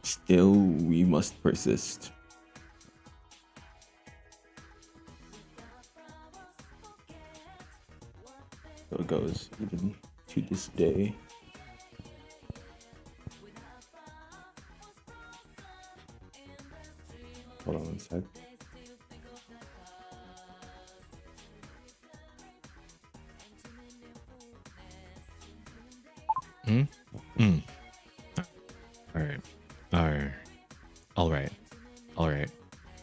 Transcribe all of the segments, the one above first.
Still, we must persist. So it goes even to this day. Hold on one sec. Alright. Alright. Alright. Alright.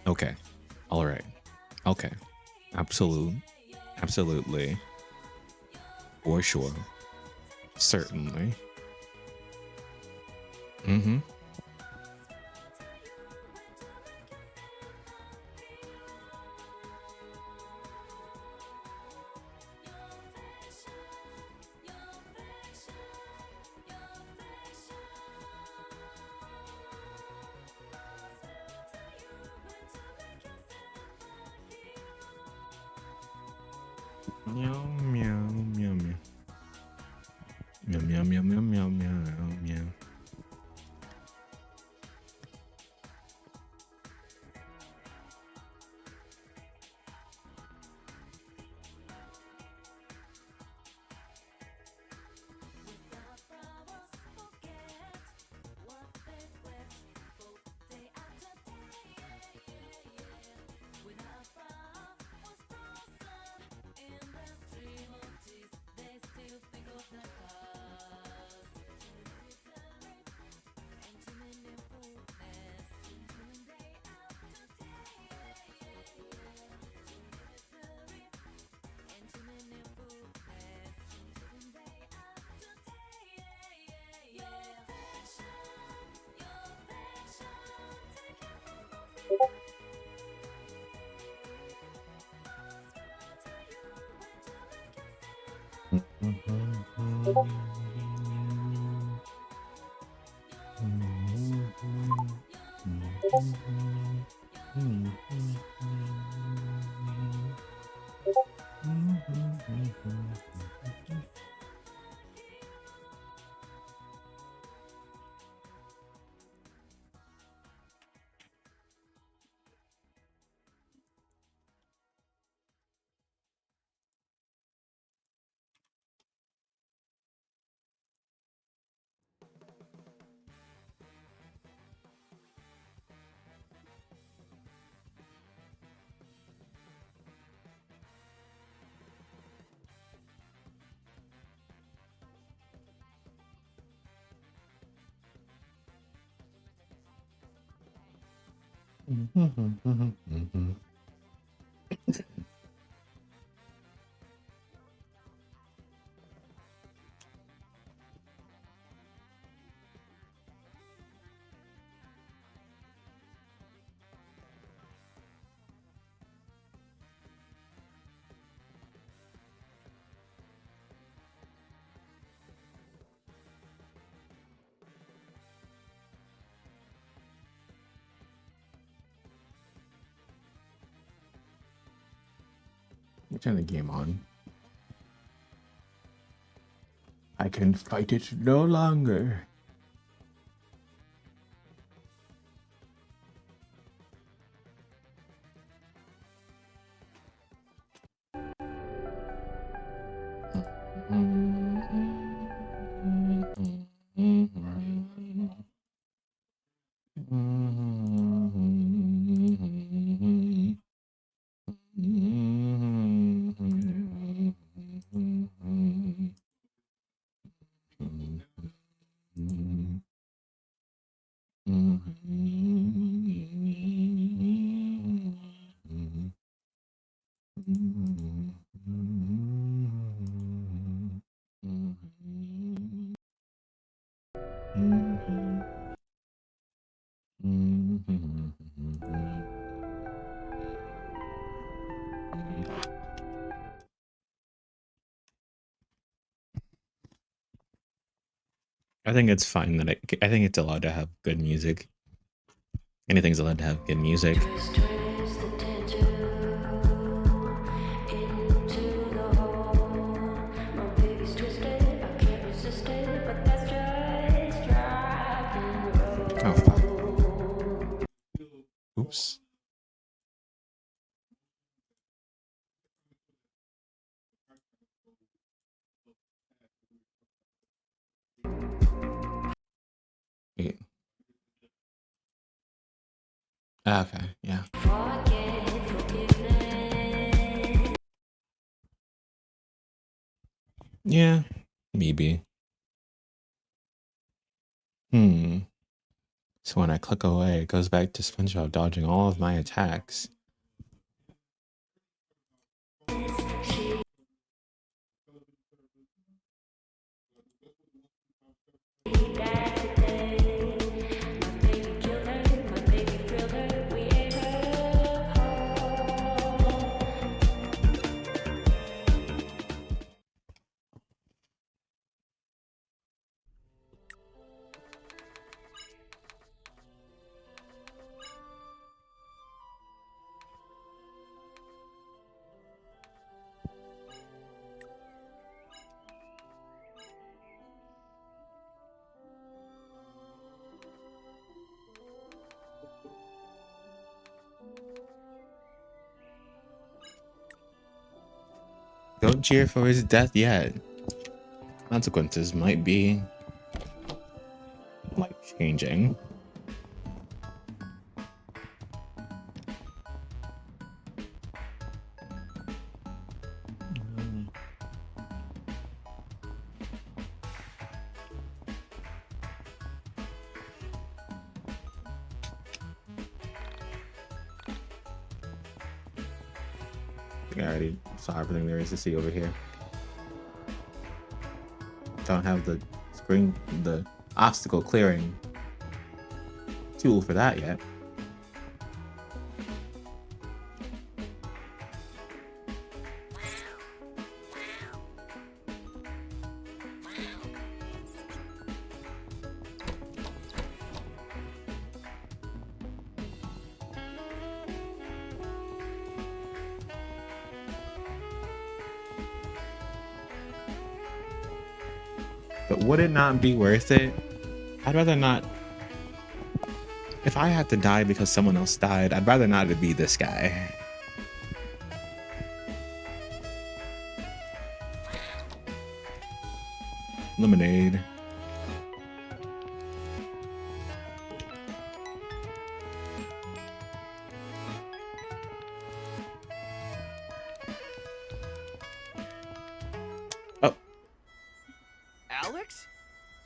Okay. Alright. Okay. Absolutely. For sure. Certainly. Mm-hmm. Meow meow meow meow. Meow meow meow meow meow meow meow. What kind of game on? I can fight it no longer. I think it's fine that I think it's allowed to have good music. Anything's allowed to have good music. Oh fuck. gross. Wait. Okay, yeah. Yeah, maybe. So when I click away, it goes back to SpongeBob dodging all of my attacks. Don't cheer for his death yet. Consequences might be life-changing. I think I already saw everything there is to see over here. Don't have the screen, the obstacle clearing tool for that yet. But would it not be worth it? I'd rather not. If I had to die because someone else died, I'd rather not it be this guy. Lemonade. Oh, Alex?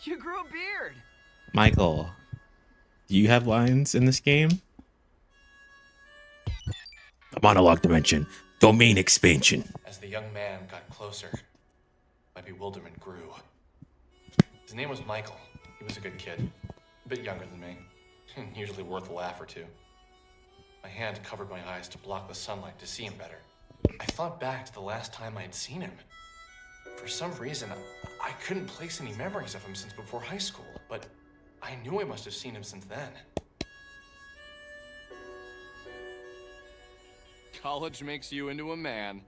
You grew a beard! Michael. Do you have lines in this game? A monologue dimension. Domain expansion. As the young man got closer, my bewilderment grew. His name was Michael. He was a good kid, a bit younger than me, and usually worth a laugh or two. My hand covered my eyes to block the sunlight to see him better. I thought back to the last time I had seen him. For some reason, I couldn't place any memories of him since before high school, but I knew I must have seen him since then. College makes you into a man.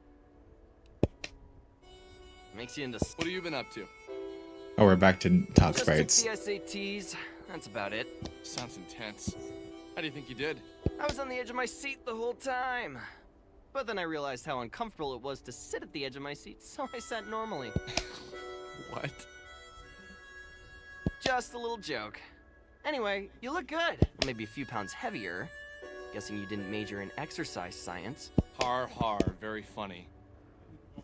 Makes you into... What have you been up to? Oh, we're back to talk Just sprites. took the SATs. That's about it. Sounds intense. How do you think you did? I was on the edge of my seat the whole time. But then I realized how uncomfortable it was to sit at the edge of my seat, so I sat normally. What? Just a little joke. Anyway, you look good. Maybe a few pounds heavier. Guessing you didn't major in exercise science. Har har, very funny.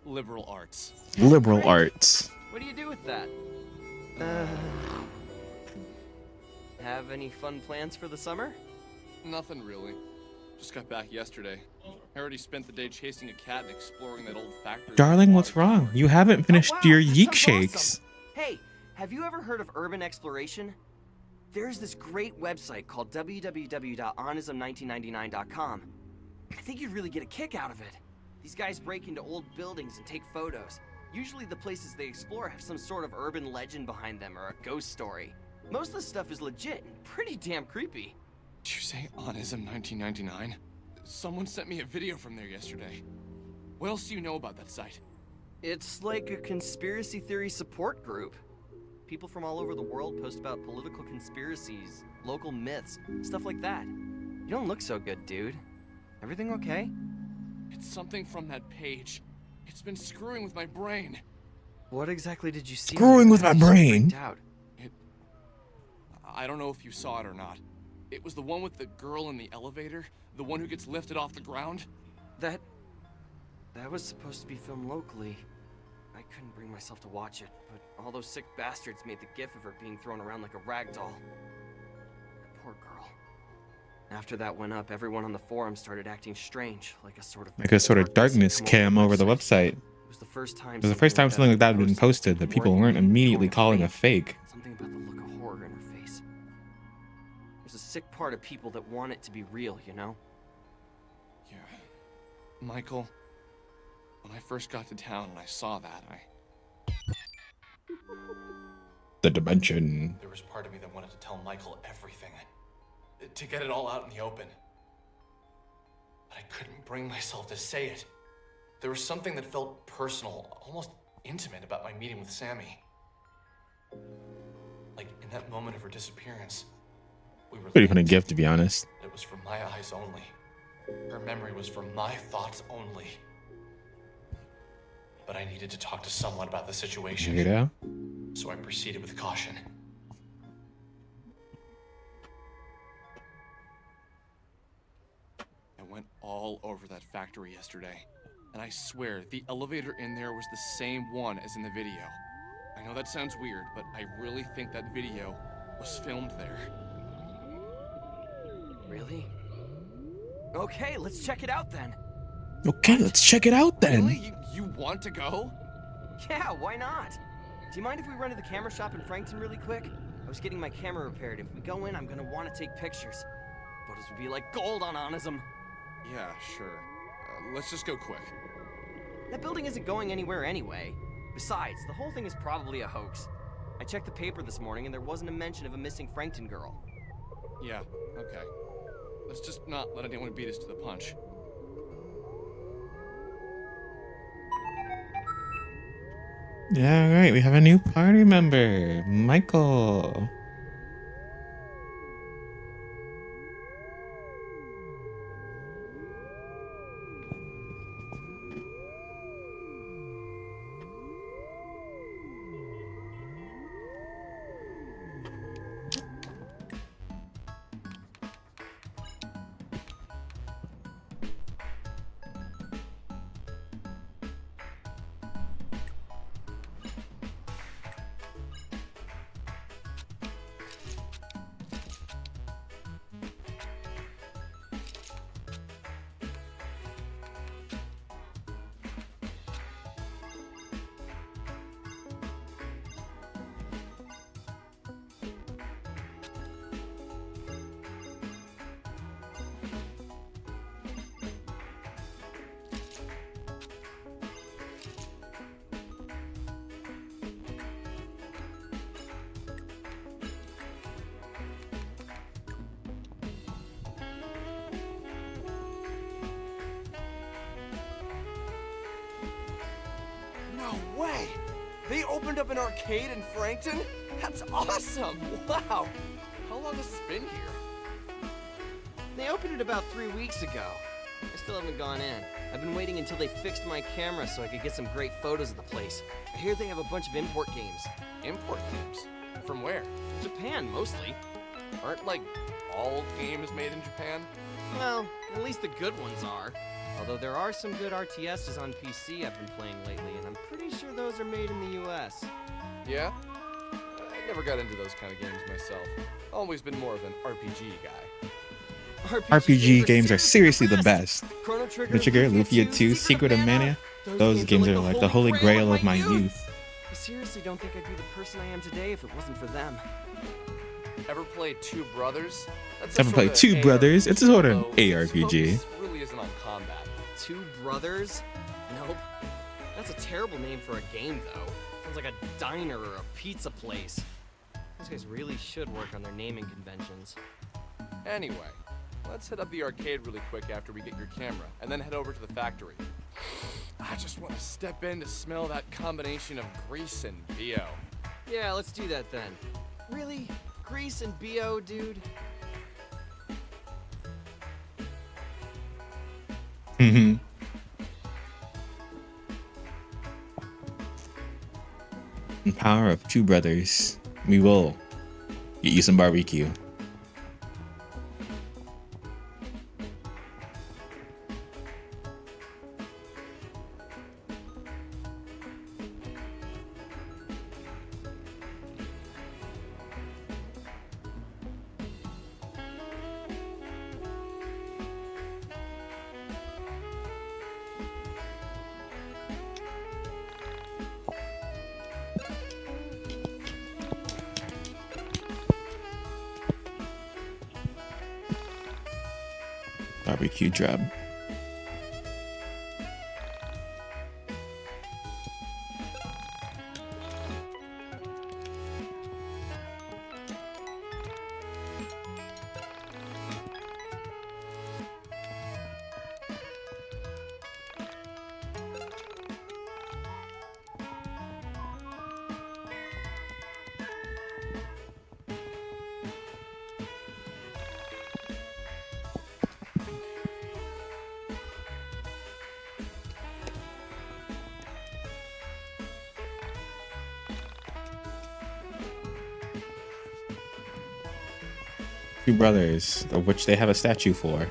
Liberal arts. Liberal Great. arts. What do you do with that? Have any fun plans for the summer? Nothing really. Just got back yesterday. I already spent the day chasing a cat and exploring that old factory. Darling, what's wrong? You haven't finished Oh, wow, your that yeek sounds shakes. awesome. Hey, have you ever heard of urban exploration? There's this great website called www.onism1999.com. I think you'd really get a kick out of it. These guys break into old buildings and take photos. Usually the places they explore have some sort of urban legend behind them or a ghost story. Most of the stuff is legit and pretty damn creepy. Did you say Onism 1999? Someone sent me a video from there yesterday. What else do you know about that site? It's like a conspiracy theory support group. People from all over the world post about political conspiracies, local myths, stuff like that. You don't look so good, dude. Everything okay? It's something from that page. It's been screwing with my brain. What exactly did you see? Screwing with my brain. Out? I don't know if you saw it or not. It was the one with the girl in the elevator, the one who gets lifted off the ground. That was supposed to be filmed locally. I couldn't bring myself to watch it, but all those sick bastards made the gif of her being thrown around like a rag doll. Poor girl. After that went up, everyone on the forum started acting strange, like a sort of darkness cam over the website. It was the first time. It was the first time something like that had been posted that people weren't immediately calling a fake. Something about the look of horror in her face. There's a sick part of people that want it to be real, you know? Yeah. Michael, when I first got to town and I saw that, The dimension. There was part of me that wanted to tell Michael everything. To get it all out in the open. But I couldn't bring myself to say it. There was something that felt personal, almost intimate about my meeting with Sammy. Like in that moment of her disappearance, we were Pretty funny linked. gift, to be honest. It was from my eyes only. Her memory was from my thoughts only. But I needed to talk to someone about the situation. Check it out. So I proceeded with caution. I went all over that factory yesterday. And I swear, the elevator in there was the same one as in the video. I know that sounds weird, but I really think that video was filmed there. Really? Okay, let's check it out then. Okay, let's check it out then. Really? You want to go? Yeah, why not? Do you mind if we run to the camera shop in Frankton really quick? I was getting my camera repaired. If we go in, I'm gonna want to take pictures. Photos would be like gold on Onism. Yeah, sure. Let's just go quick. That building isn't going anywhere anyway. Besides, the whole thing is probably a hoax. I checked the paper this morning and there wasn't a mention of a missing Frankton girl. Yeah, okay. Let's just not let anyone beat us to the punch. Yeah, all right. We have a new party member, Michael. No way! They opened up an arcade in Frankton? That's awesome! Wow! How long has this been here? They opened it about 3 weeks ago. I still haven't gone in. I've been waiting until they fixed my camera so I could get some great photos of the place. I hear they have a bunch of import games. Import games? From where? Japan, mostly. Aren't, like, all games made in Japan? Well, at least the good ones are. Although there are some good RTSs on PC I've been playing lately, and I'm pretty sure those are made in the US. Yeah? I never got into those kind of games myself. Always been more of an RPG guy. RPG games are seriously the best. Chrono Trigger, The Trigger, Lufia 2, Secret of Mana. Those games are like the holy grail of my youth. I seriously don't think I'd be the person I am today if it wasn't for them. Ever played Two Brothers? That's Ever played Two Brothers? It's a sort of although its ARPG. focus really isn't on combat. Two Brothers? Nope. That's a terrible name for a game, though. Sounds like a diner or a pizza place. Those guys really should work on their naming conventions. Anyway, let's hit up the arcade really quick after we get your camera, and then head over to the factory. I just want to step in to smell that combination of grease and BO. Yeah, let's do that then. Really? Grease and BO, dude? The power of two brothers. We will get you some barbecue. Barbecue drab. Two brothers, of which they have a statue for.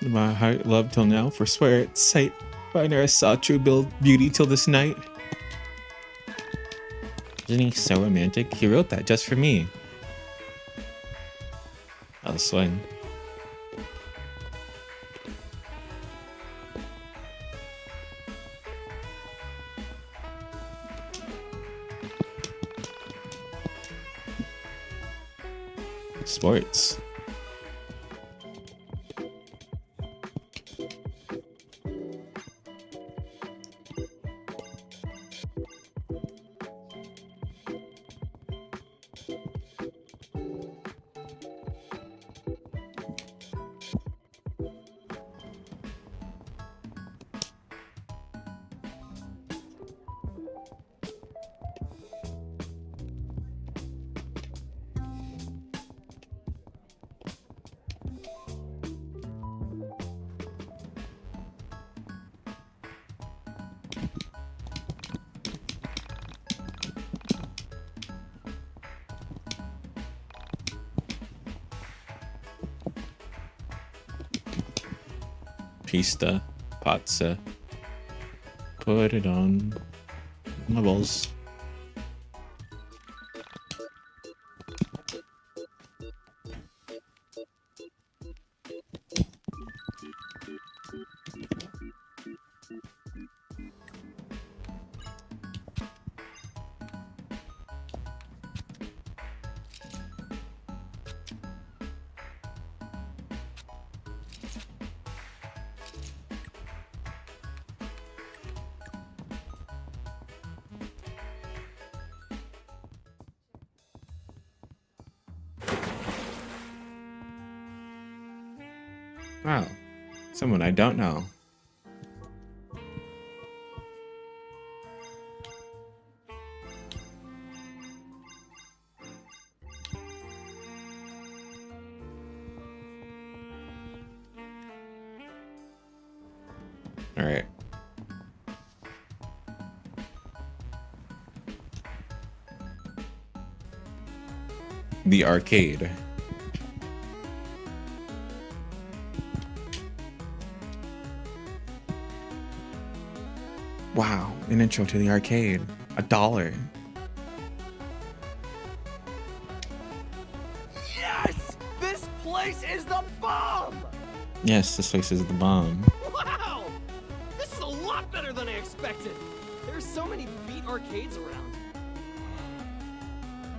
My heart loved till now, forswear its sight. But I never saw true beauty till this night. Isn't he so romantic? He wrote that just for me. I'll swing. Sports. Pista, pizza. Put it on my balls. Wow. Someone I don't know. All right. The arcade. Wow, an intro to the arcade. $1. Yes! This place is the bomb! Yes, this place is the bomb. Wow! This is a lot better than I expected. There's so many beat arcades around.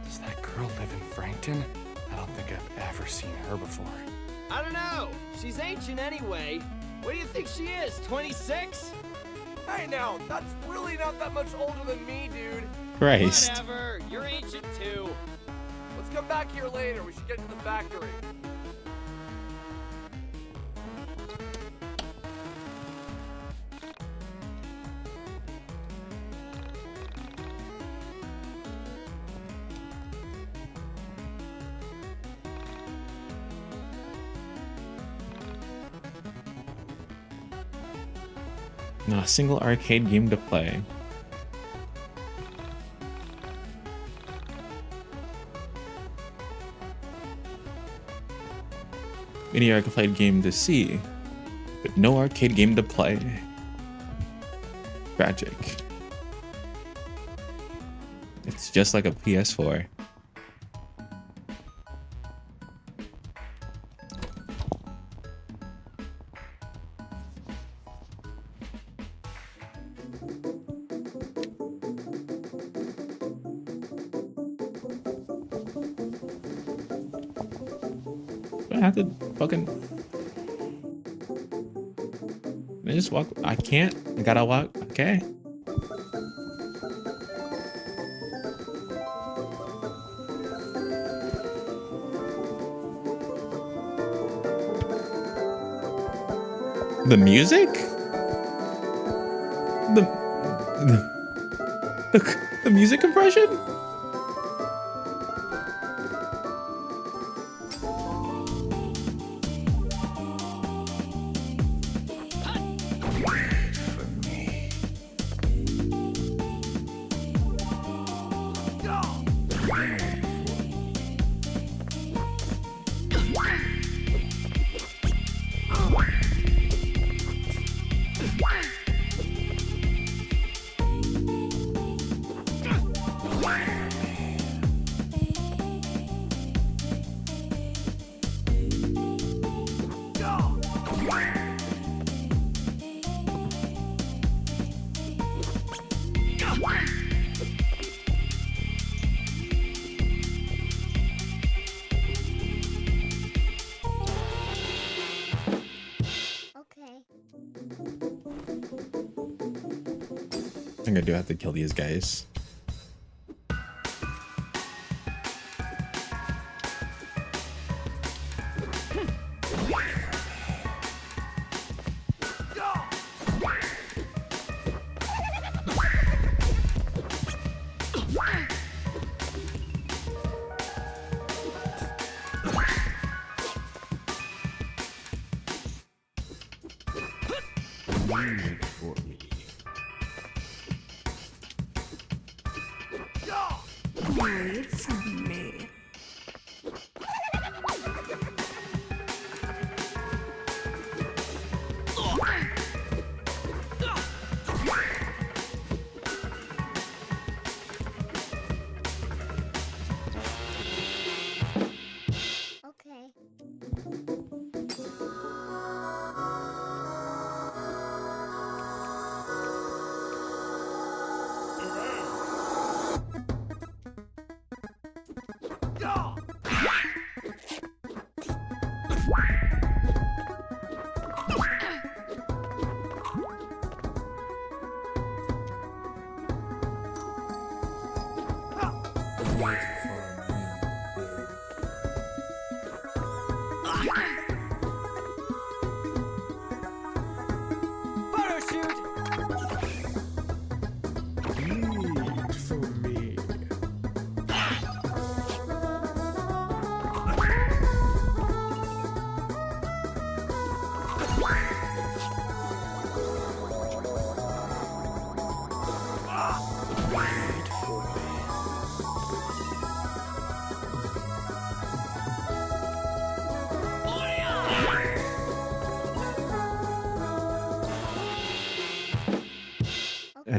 Does that girl live in Frankton? I don't think I've ever seen her before. I don't know. She's ancient anyway. What do you think she is, 26? Hey now, that's really not that much older than me, dude. Christ. Whatever. You're ancient too. Let's come back here later. We should get to the factory. Not a single arcade game to play. Any arcade game to see, but no arcade game to play. Tragic. It's just like a PS4. I have to fucking. Can I just walk? I can't. I gotta walk. Okay. The music? The music impression? I think I do have to kill these guys.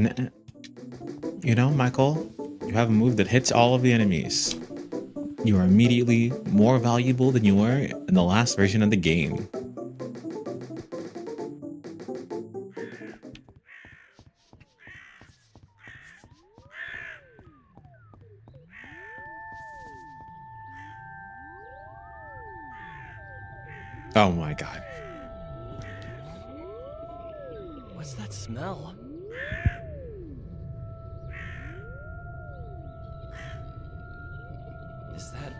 And you know, Michael, you have a move that hits all of the enemies. You are immediately more valuable than you were in the last version of the game. Oh my god. What's that smell? Is that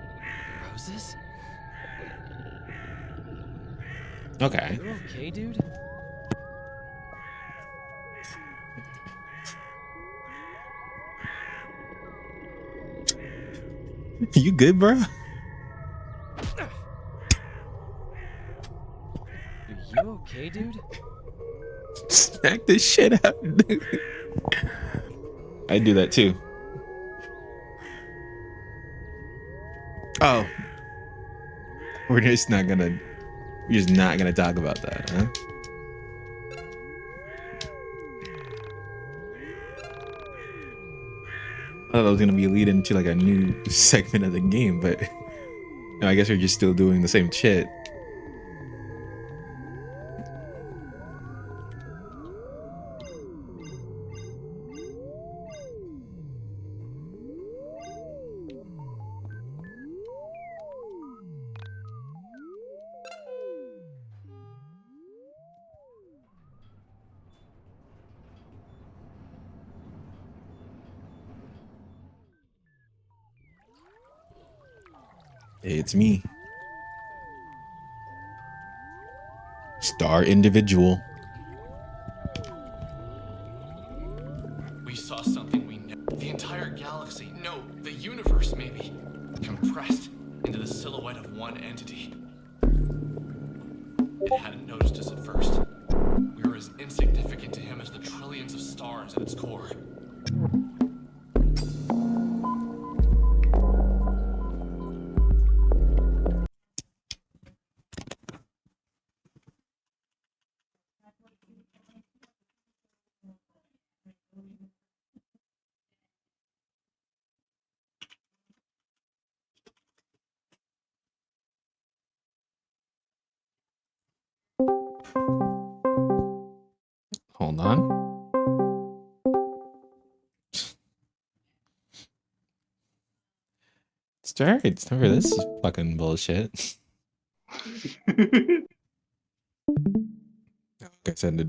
roses? Okay. You okay, dude? You good, bro? Are you okay, dude? Smack this shit out. I do that too. Oh. We're just not gonna talk about that, huh? I thought that was gonna be a lead into like a new segment of the game, but no, I guess we're just still doing the same shit. Hey, it's me. Star Individual. We saw something we know. The entire galaxy, no, the universe maybe, compressed into the silhouette of one entity. It hadn't noticed us at first. We were as insignificant to him as the trillions of stars at its core. Hold on. It's alright. It's time for this fucking bullshit. Like I said, it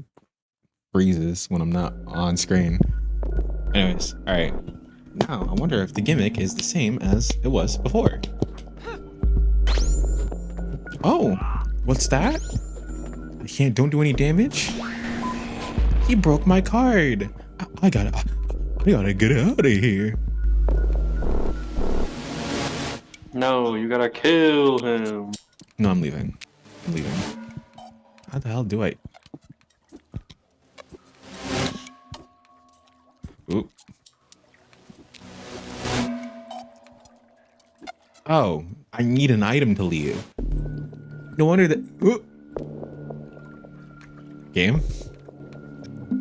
freezes when I'm not on screen. Anyways, alright. Now, I wonder if the gimmick is the same as it was before. Oh, what's that? Don't do any damage? He broke my card. I gotta get out of here. No, you gotta kill him. No, I'm leaving. How the hell do I? Oop. Oh, I need an item to leave. No wonder that. Oop. Game?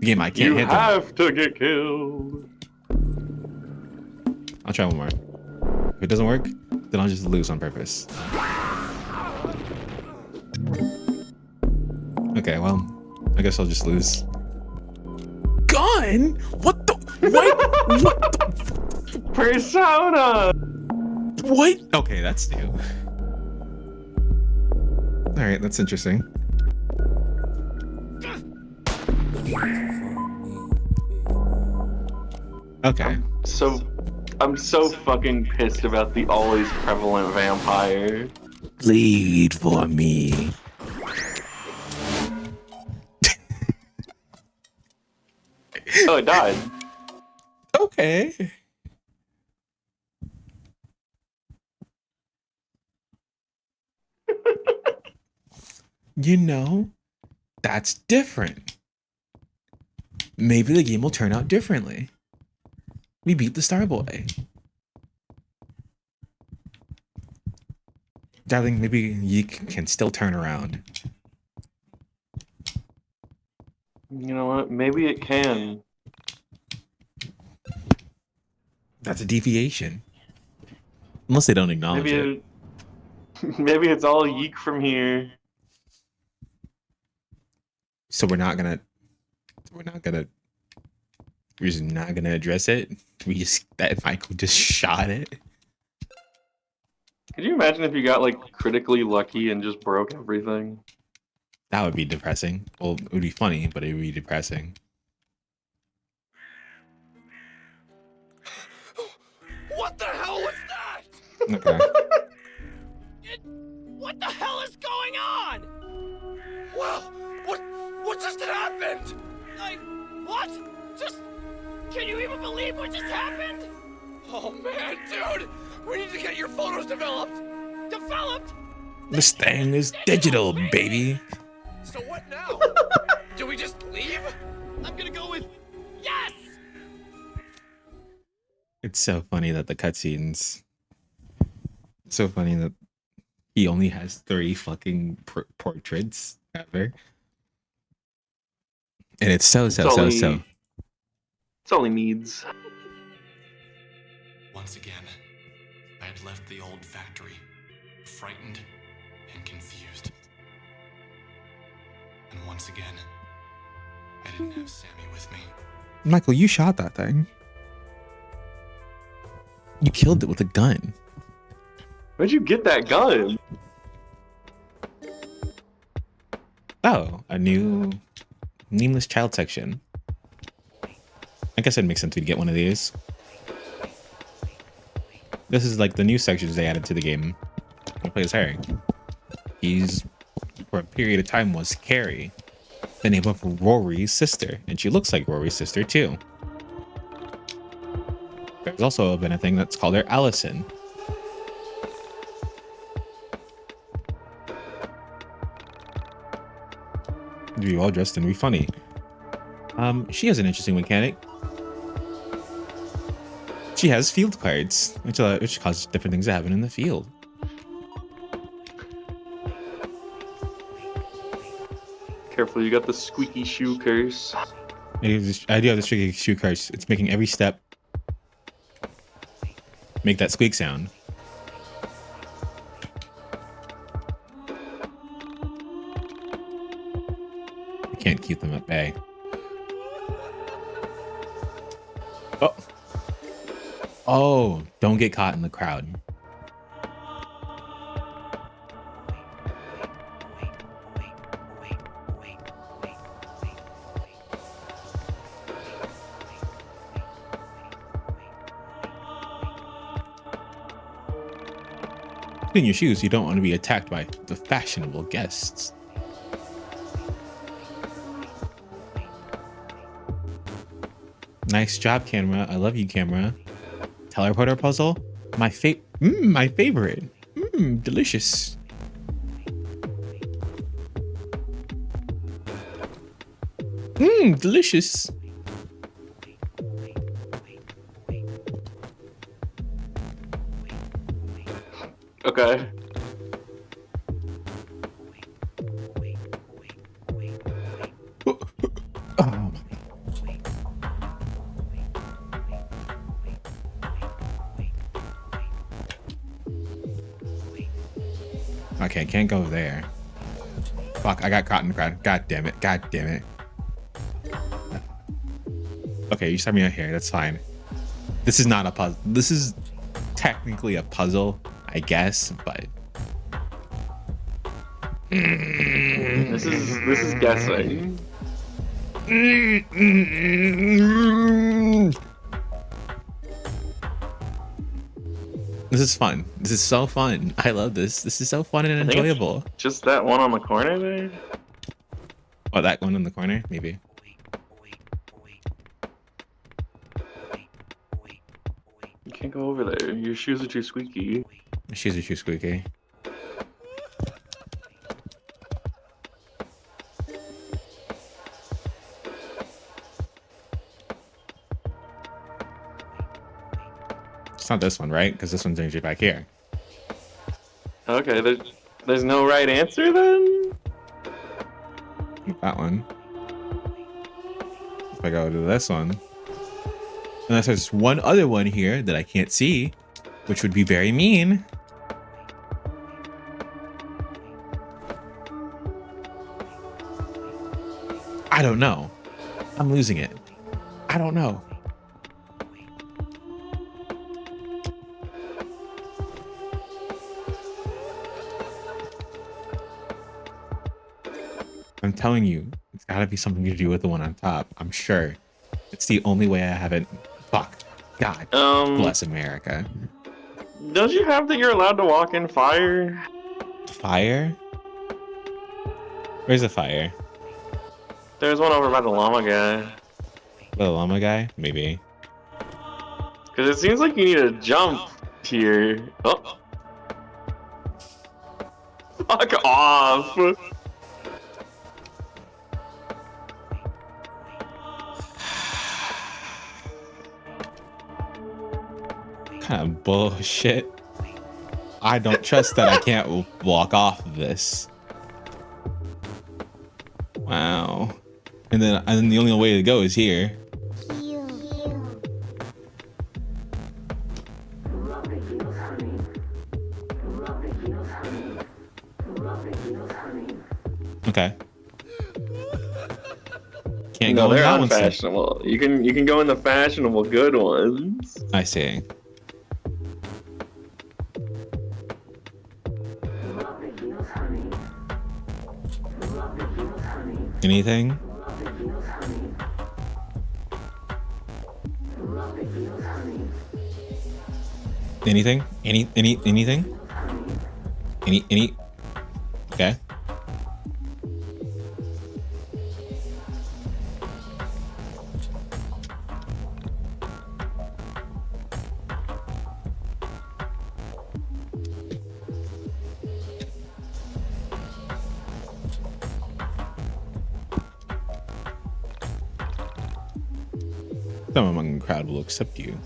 The game I can't You hit them. have to get killed. I'll try one more. If it doesn't work, then I'll just lose on purpose. Okay, well, I guess I'll just lose. Gun? What the? What? What the? Persona! What? Okay, that's new. Alright, that's interesting. Okay. I'm so fucking pissed about the always prevalent vampire. Bleed for me. Oh, it died. Okay. You know, that's different. Maybe the game will turn out differently. We beat the Starboy. Darling, maybe Yeek can still turn around. You know what? Maybe it can. That's a deviation. Unless they don't acknowledge it. Maybe it's all yeek from here. So we're just not gonna address it. That Michael just shot it. Could you imagine if you got like critically lucky and just broke everything? That would be depressing. Well, it would be funny, but it would be depressing. What the hell was that? Okay. What the hell is going on? Wow, what just happened? What? Can you even believe what just happened? Oh man, dude, we need to get your photos developed. Developed? This thing is digital, baby. So what now? Do we just leave? I'm gonna go with yes! It's so funny that the cutscenes. So funny that he only has 3 fucking portraits ever. And it's so. It's only needs. Once again, I had left the old factory, frightened and confused. And once again, I didn't have Sammy with me. Michael, you shot that thing. You killed it with a gun. Where'd you get that gun? Oh, a new nameless child section. I guess it makes sense to get one of these. This is like the new sections they added to the game. I'll play as Harry. He's, for a period of time, was Carrie, the name of Rory's sister, and she looks like Rory's sister too. There's also been a thing that's called her Allison. Be well dressed and be funny. She has an interesting mechanic. She has field cards, which causes different things to happen in the field. Careful, you got the squeaky shoe curse. I do have the squeaky shoe curse. It's making every step make that squeak sound. I can't keep them at bay. Oh. Oh, don't get caught in the crowd. In your shoes, you don't want to be attacked by the fashionable guests. Nice job, camera. I love you, camera. Teleporter puzzle? My favorite. Delicious. Delicious. Okay. Oh. Okay, can't go there. Fuck, I got caught in the crowd. God damn it. God damn it. Okay, you start me out here. That's fine. This is not a puzzle. This is technically a puzzle, I guess, but This is guessing. This is fun. This is so fun. I love this. This is so fun and think it's- enjoyable. Just that one on the corner there? Oh, that one in the corner? Maybe. You can't go over there. Your shoes are too squeaky. My shoes are too squeaky. It's not this one, right? Because this one's usually back here. Okay, there's no right answer then? That one. If I go to this one. Unless there's one other one here that I can't see, which would be very mean. I don't know. I'm losing it. I don't know. I'm telling you, it's gotta be something to do with the one on top. I'm sure. It's the only way I haven't. Fuck. God bless America. Don't you have that you're allowed to walk in fire? Fire? Where's the fire? There's one over by the llama guy. The llama guy? Maybe. Because it seems like you need to jump here. Oh. Fuck off. Kind of bullshit. I don't trust that I can't walk off of this. Wow. And then the only way to go is here. Okay. Can't go in they're that one. unfashionable. You can go in the fashionable good ones. I see. Anything? Anything? Anything? Any? Okay. Some among the crowd will accept you.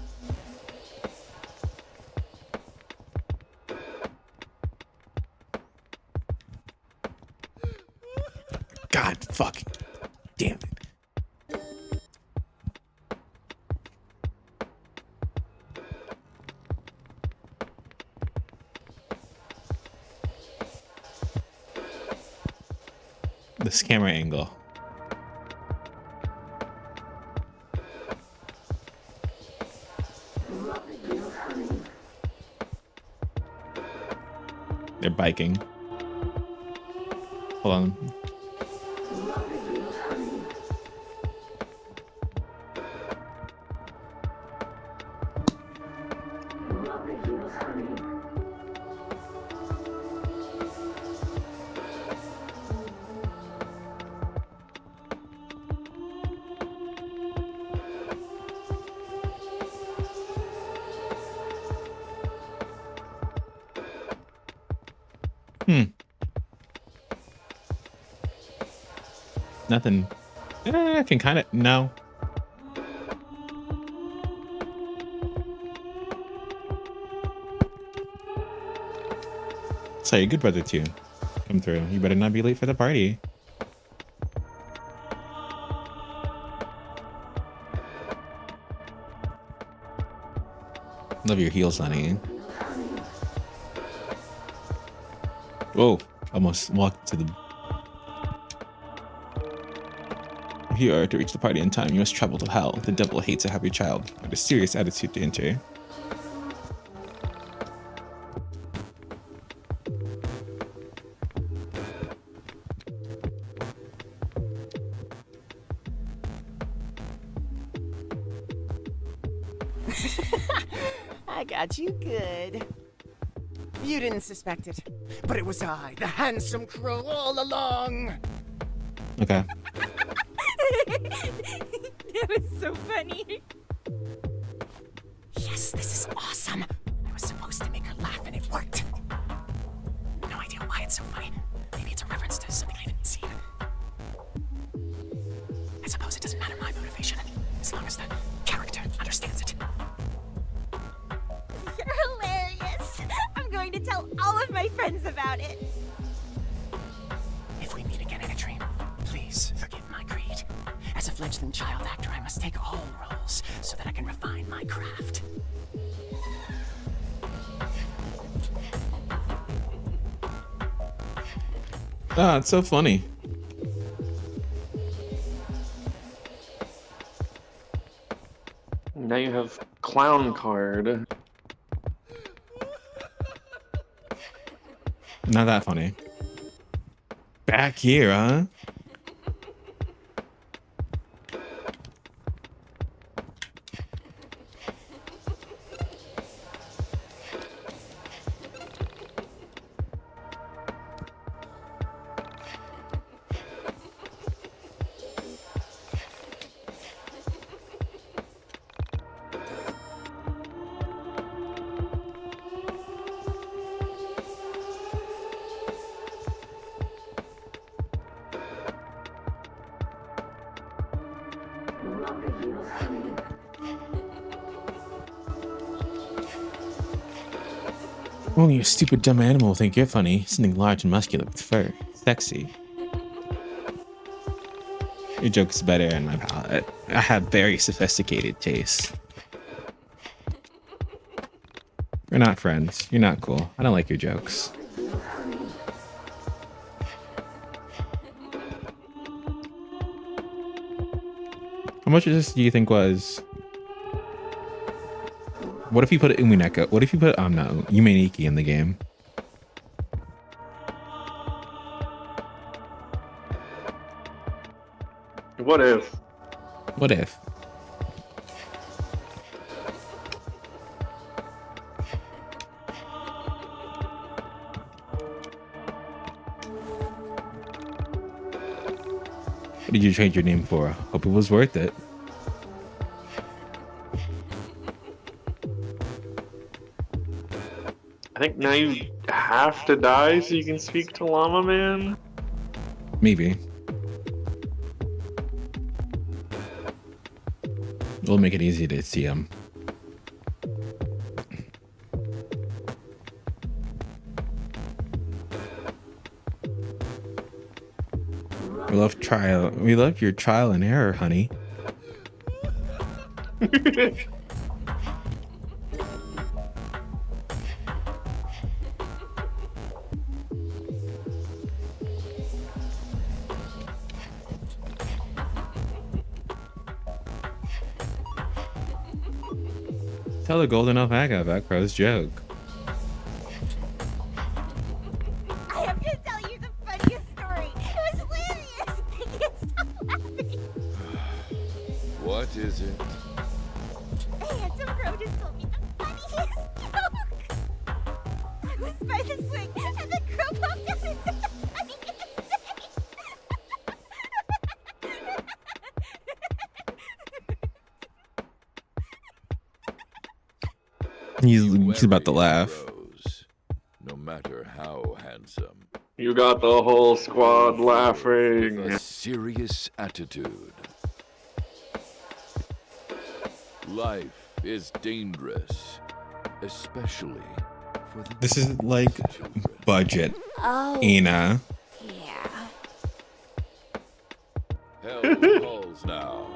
God, fuck. Damn it. This camera angle. They're biking. Hold on. Nothing. I can kind of no. Saw your good brother too. Come through. You better not be late for the party. Love your heels, honey. Whoa! Almost walked to the. If you are to reach the party in time, you must travel to hell. The devil hates a happy child with a serious attitude to enter. I got you good. You didn't suspect it, but it was I, the handsome crow, all along. Okay. That was so funny. Yes, this is awesome. I was supposed to make her laugh and it worked. No idea why it's so funny. Maybe it's a reference to something I haven't seen. I suppose it doesn't matter my motivation, as long as the character understands it. You're hilarious. I'm going to tell all of my friends about it. If we meet again in a dream, please forgive my greed. As As a fledgling child actor, I must take all roles so that I can refine my craft. Ah, it's so funny. Now you have clown card. Not that funny. Back here, huh? Only a stupid dumb animal will think you're funny. Something large and muscular with fur. Sexy. Your joke's better in my palate. I have very sophisticated taste. We're not friends. You're not cool. I don't like your jokes. How much of this do you think was? What if you put Umineko? What if you put no, Yumeniki in the game? What if? What if? What did you change your name for? Hope it was worth it. I think now you have to die so you can speak to Llama Man? Maybe. We'll make it easy to see him. We love your trial and error, honey. Tell the golden alpaca about Crow's joke. I have to tell you the funniest story. It was hilarious. I can't stop laughing. What is it? Handsome Crow just told me the funniest joke. I was by the swing, and the crow popped out and said the funniest thing. He's about to laugh. No matter how handsome. You got the whole squad With laughing. a serious attitude. Life is dangerous, especially for the This is like children. budget. Oh, Ina. yeah. Hell calls now.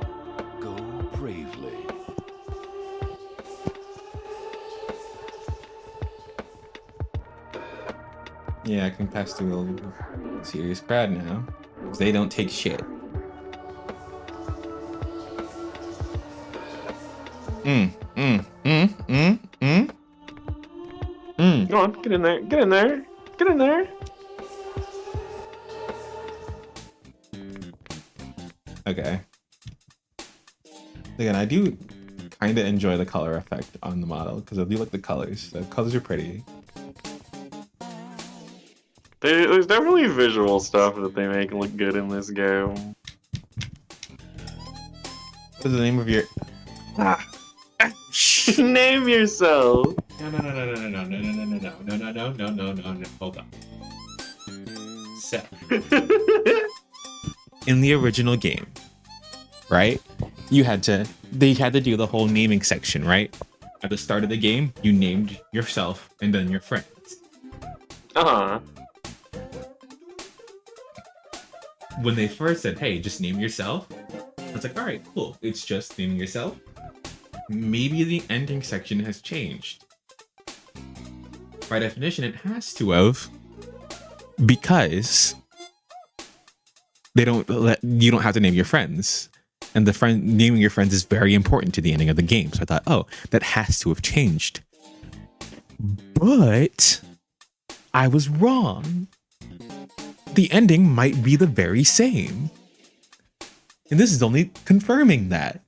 Go bravely. Yeah, I can pass through a serious crowd now. 'Cause they don't take shit. Go on, get in there, get in there, get in there. Okay. Again, I do kind of enjoy the color effect on the model because I do like the colors. The colors are pretty. There's definitely visual stuff that they make look good in this game. What's the name of your? Name yourself. No. Hold on. So, in the original game, right? They had to do the whole naming section, right? At the start of the game, you named yourself and then your friends. Uh-huh. When they first said, "Hey, just name yourself," I was like, all right, cool. It's just naming yourself. Maybe the ending section has changed. By definition, it has to have, because you don't have to name your friends. And naming your friends is very important to the ending of the game. So I thought, oh, that has to have changed. But I was wrong. The ending might be the very same. And this is only confirming that.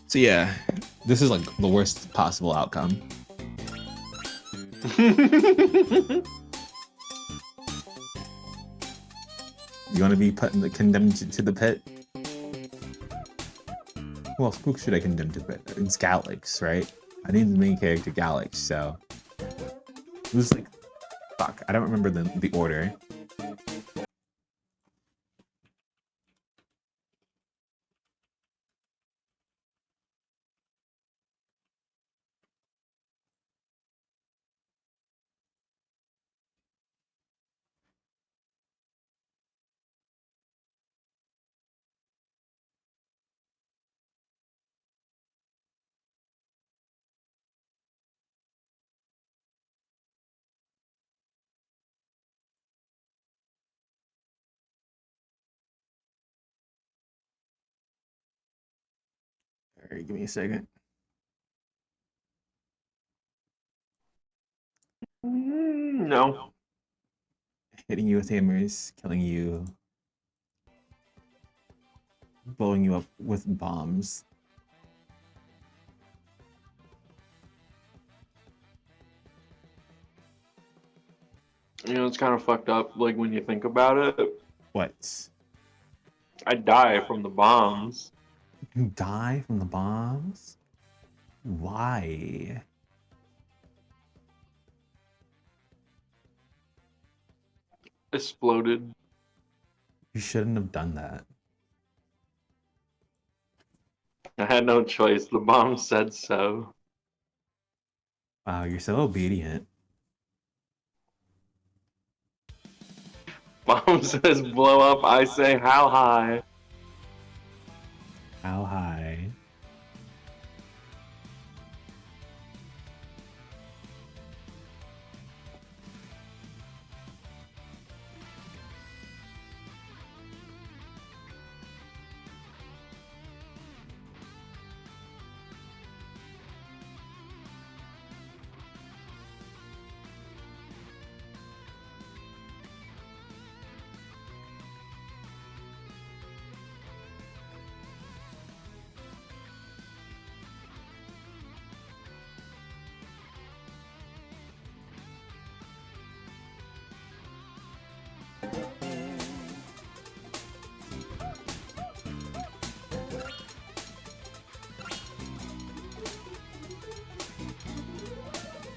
So yeah, this is like the worst possible outcome. You want to be condemned to the pit? Who else? Who should I condemn to the pit? It's Galax, right? I need the main character Galax, so it was like, fuck. I don't remember the order. All right, give me a second. No. Hitting you with hammers, killing you, blowing you up with bombs. You know, it's kind of fucked up, like, when you think about it. What? I die from the bombs. You die from the bombs? Why? Exploded. You shouldn't have done that. I had no choice. The bomb said so. Wow, you're so obedient. Bomb says blow up. I say how high. How high?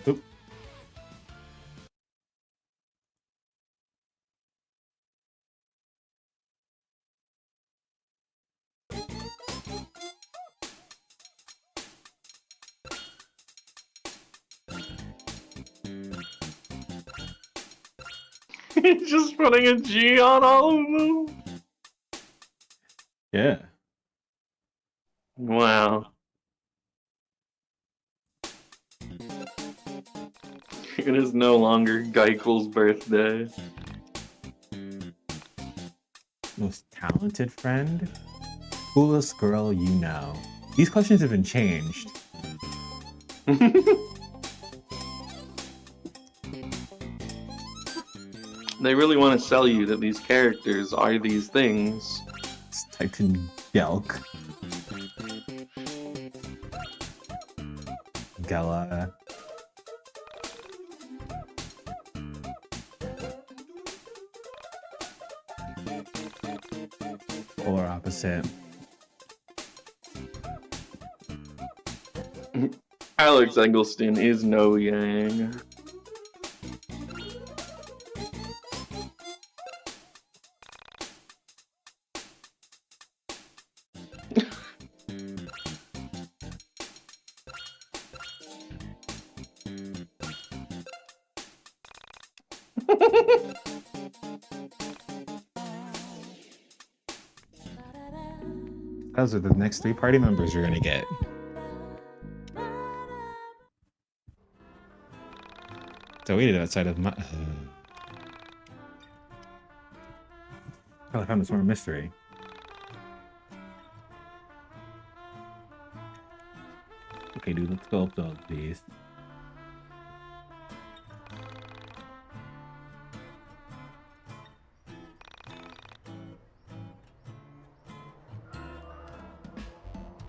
Oop. He's just putting a G on all of them. Yeah. Wow. It is no longer Geikel's birthday. Most talented friend? Coolest girl you know? These questions have been changed. They really want to sell you that these characters are these things. It's typed in Gelk. Gela. Polar opposite. Alex Eggleston is no Yang. Those are the next 3 party members you're gonna get. So we waited outside of my. Oh, I found this more mystery. Okay, dude, let's go up these.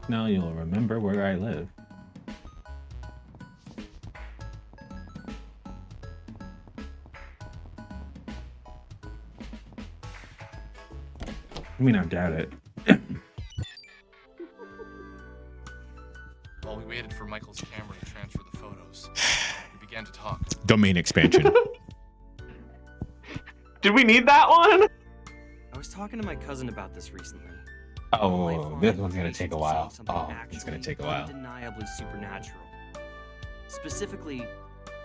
Now you'll remember where I live. I mean, I doubt it. While we waited for Michael's camera to transfer the photos, we began to talk. Domain expansion. Do we need that one? I was talking to my cousin about this recently. Oh, this one's gonna take a while. Oh, it's gonna take a while. Undeniably supernatural. Specifically,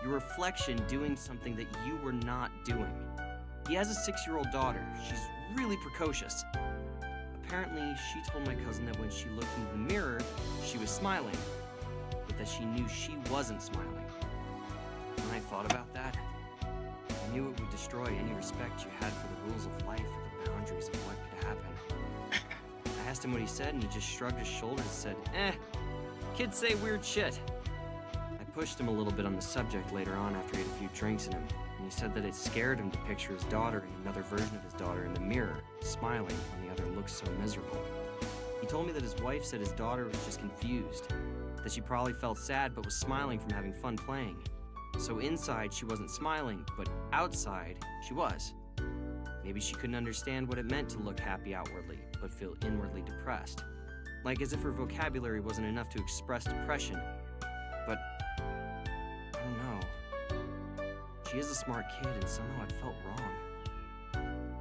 your reflection doing something that you were not doing. He has a 6-year-old daughter. She's really precocious. Apparently, she told my cousin that when she looked into the mirror, she was smiling, but that she knew she wasn't smiling. When I thought about that, I knew it would destroy any respect you had for the rules of life or the boundaries of what could happen. I asked him what he said, and he just shrugged his shoulders and said, kids say weird shit. I pushed him a little bit on the subject later on after he had a few drinks in him, and he said that it scared him to picture his daughter and another version of his daughter in the mirror, smiling when the other looked so miserable. He told me that his wife said his daughter was just confused, that she probably felt sad but was smiling from having fun playing. So inside she wasn't smiling, but outside she was. Maybe she couldn't understand what it meant to look happy outwardly, but feel inwardly depressed. Like as if her vocabulary wasn't enough to express depression. But, I don't know. She is a smart kid, and somehow it felt wrong.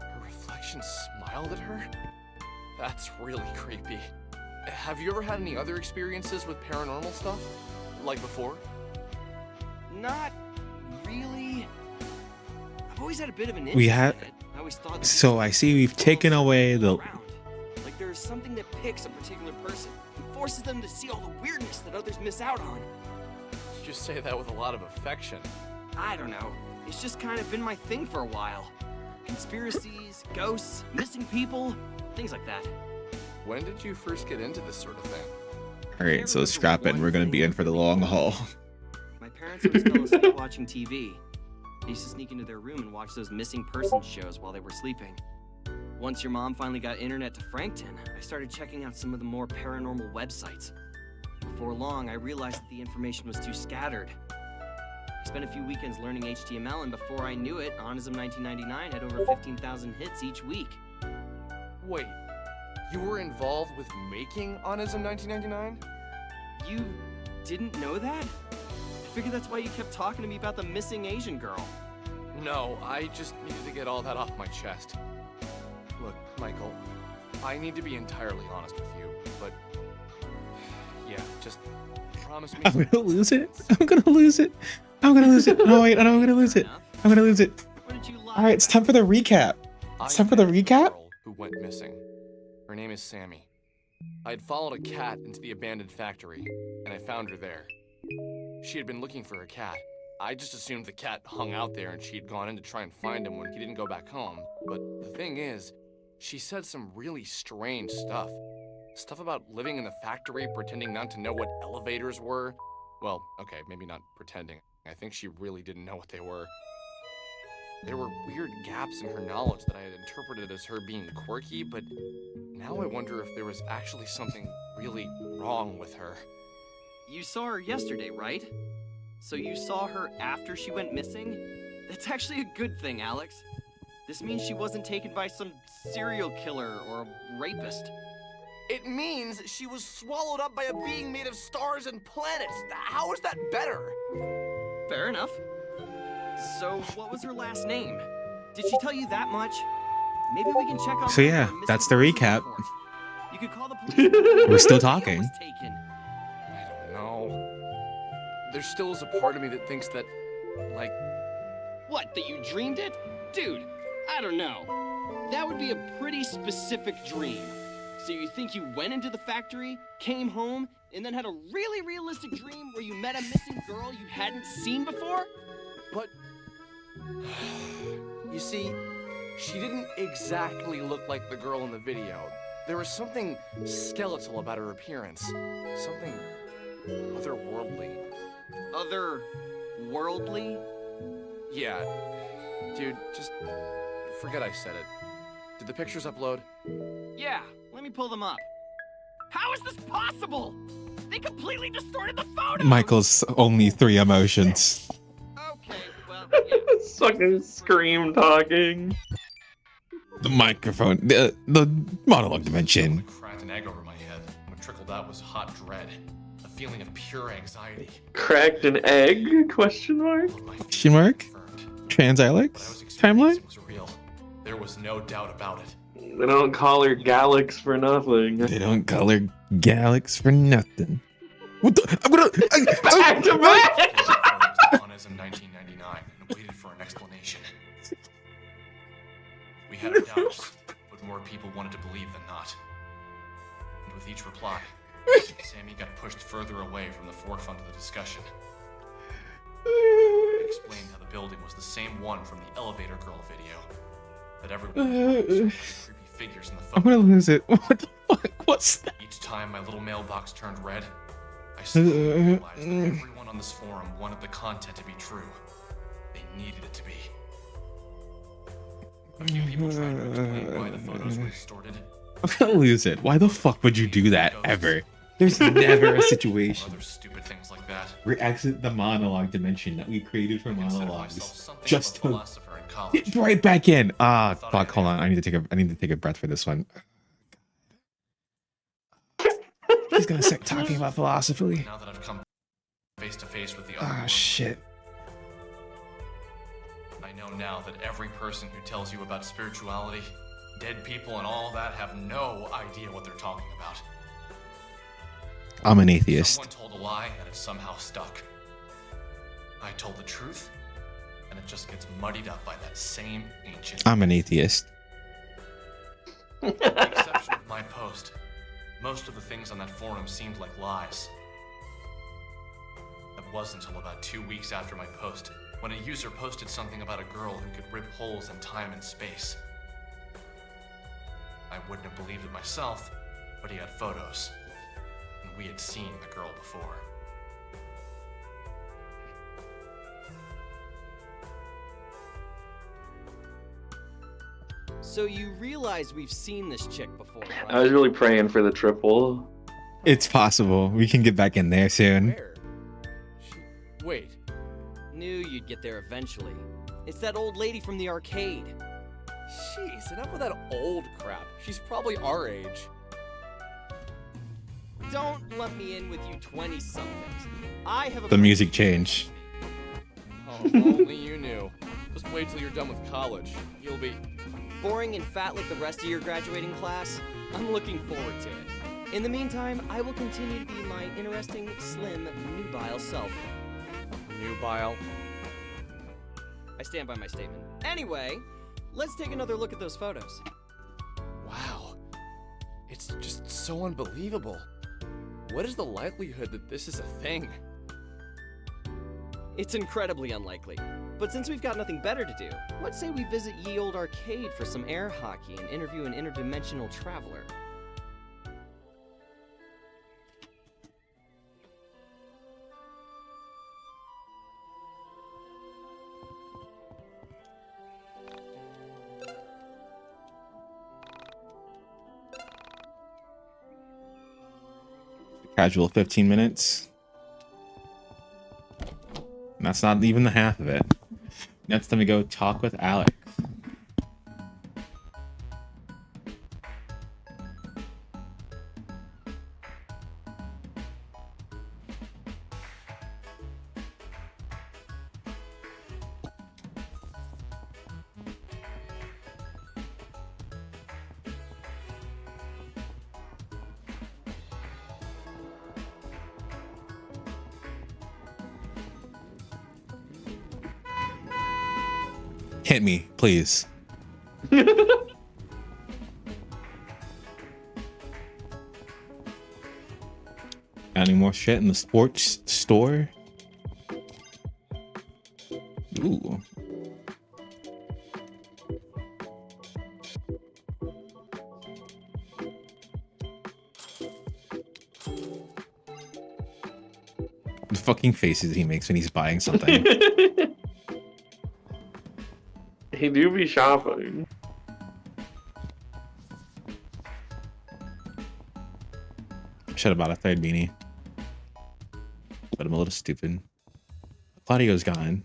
Her reflection smiled at her? That's really creepy. Have you ever had any other experiences with paranormal stuff? Like before? Not really. I've always had a bit of an interest We had. in it. I always thought that So I see we've taken away the. around. Like there's something that picks a particular person and forces them to see all the weirdness that others miss out on. You just say that with a lot of affection. I don't know. It's just kind of been my thing for a while. Conspiracies, ghosts, missing people, things like that. When did you first get into this sort of thing? All right, so strap in. We're gonna be in for the long haul. My parents always fell asleep watching TV. I used to sneak into their room and watch those missing persons shows while they were sleeping. Once your mom finally got internet to Frankton, I started checking out some of the more paranormal websites. Before long, I realized that the information was too scattered. I spent a few weekends learning HTML, and before I knew it, Onism 1999 had over 15,000 hits each week. Wait, you were involved with making Onism 1999? You didn't know that? I figured that's why you kept talking to me about the missing Asian girl. No, I just needed to get all that off my chest. Look, Michael, I need to be entirely honest with you, but yeah, just promise me. I'm gonna lose it. I'm gonna lose it. I'm gonna lose it. No, wait, I'm gonna lose it. I'm gonna lose it. What did you lie All right, it's time for the recap. It's time for the recap. Girl who went missing. Her name is Sammy. I had followed a cat into the abandoned factory, and I found her there. She had been looking for her cat. I just assumed the cat hung out there and she had gone in to try and find him when he didn't go back home. But the thing is, she said some really strange stuff. Stuff about living in the factory, pretending not to know what elevators were. Well, okay, maybe not pretending. I think she really didn't know what they were. There were weird gaps in her knowledge that I had interpreted as her being quirky, but now I wonder if there was actually something really wrong with her. You saw her yesterday, right? So you saw her after she went missing? That's actually a good thing, Alex. This means she wasn't taken by some serial killer or a rapist. It means she was swallowed up by a being made of stars and planets. How is that better? Fair enough. So what was her last name? Did she tell you that much? Maybe we can check on. So yeah, that's the recap. You could call the police. We're still talking. Was taken. I don't know. There still is a part of me that thinks that, like, What, that you dreamed it? Dude, I don't know. That would be a pretty specific dream. So you think you went into the factory, came home, and then had a really realistic dream where you met a missing girl you hadn't seen before? But you see, she didn't exactly look like the girl in the video. There was something skeletal about her appearance. Something otherworldly. Otherworldly? Yeah. Dude, just forget I said it. Did the pictures upload? Yeah, let me pull them up. How is this possible? They completely distorted the photo! Michael's only 3 emotions. Okay, well, yeah. Fucking Scream talking. The microphone, the monologue dimension. Cracked an egg over my head. What trickled out was hot dread. A feeling of pure anxiety. Cracked an egg? Question mark? Question mark? Trans Alex? What I was Timeline? experiencing was real. There was no doubt about it. They don't call her Galax for nothing. They don't call her Galax for nothing. What the? I'm gonna. Back to back! On as in 1999 and waited for an explanation. We had our doubts, but more people wanted to believe than not. And with each reply, Sammy got pushed further away from the forefront of the discussion. I explained how the building was the same one from the elevator girl video. That everyone was creepy figures in the I'm photo. gonna lose it. What the fuck? What's that? Each time my little mailbox turned red, I slowly realized that everyone on this forum wanted the content to be true. They needed it to be. A few people tried to explain why the photos were distorted. I'm gonna lose it. Why the fuck would you do that ever? There's never a situation Other stupid things like that. where exit the monologue dimension that we created for I considered monologues myself something just of a to philosopher in college. get right back in. Ah, fuck. Hold on. I need to take a breath for this one. He's gonna start talking about philosophy. Now that I've come face to face with the Ah, other shit. I know now that every person who tells you about spirituality, dead people, and all that have no idea what they're talking about. I'm an atheist. Someone told a lie and it somehow stuck. I told the truth, and it just gets muddied up by that same ancient. I'm an atheist. With the exception of my post, most of the things on that forum seemed like lies. That wasn't until about 2 weeks after my post, when a user posted something about a girl who could rip holes in time and space. I wouldn't have believed it myself, but he had photos, and we had seen the girl before. So you realize we've seen this chick before, right? I was really praying for the triple. It's possible. We can get back in there soon. Where? Wait. Knew you'd get there eventually. It's that old lady from the arcade. Jeez, enough with that old crap. She's probably our age. Don't let me in with you 20-somethings. I have a... The music changed. Oh, if only you knew. Just wait till you're done with college. You'll be... boring and fat like the rest of your graduating class. I'm looking forward to it. In the meantime, I will continue to be my interesting, slim, nubile self. Nubile. I stand by my statement. Anyway, let's take another look at those photos. Wow. It's just so unbelievable. What is the likelihood that this is a thing? It's incredibly unlikely. But since we've got nothing better to do, let's say we visit ye old arcade for some air hockey and interview an interdimensional traveler. Casual 15 minutes. And that's not even the half of it. Next time we go talk with Alex. Hit me, please. Got any more shit in the sports store? Ooh. The fucking faces he makes when he's buying something. He do be shopping. Should have bought a third beanie. But I'm a little stupid. Claudio's gone.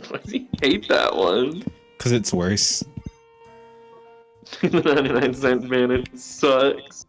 Why does he hate that one? Because it's worse. The 99-cent man, it sucks.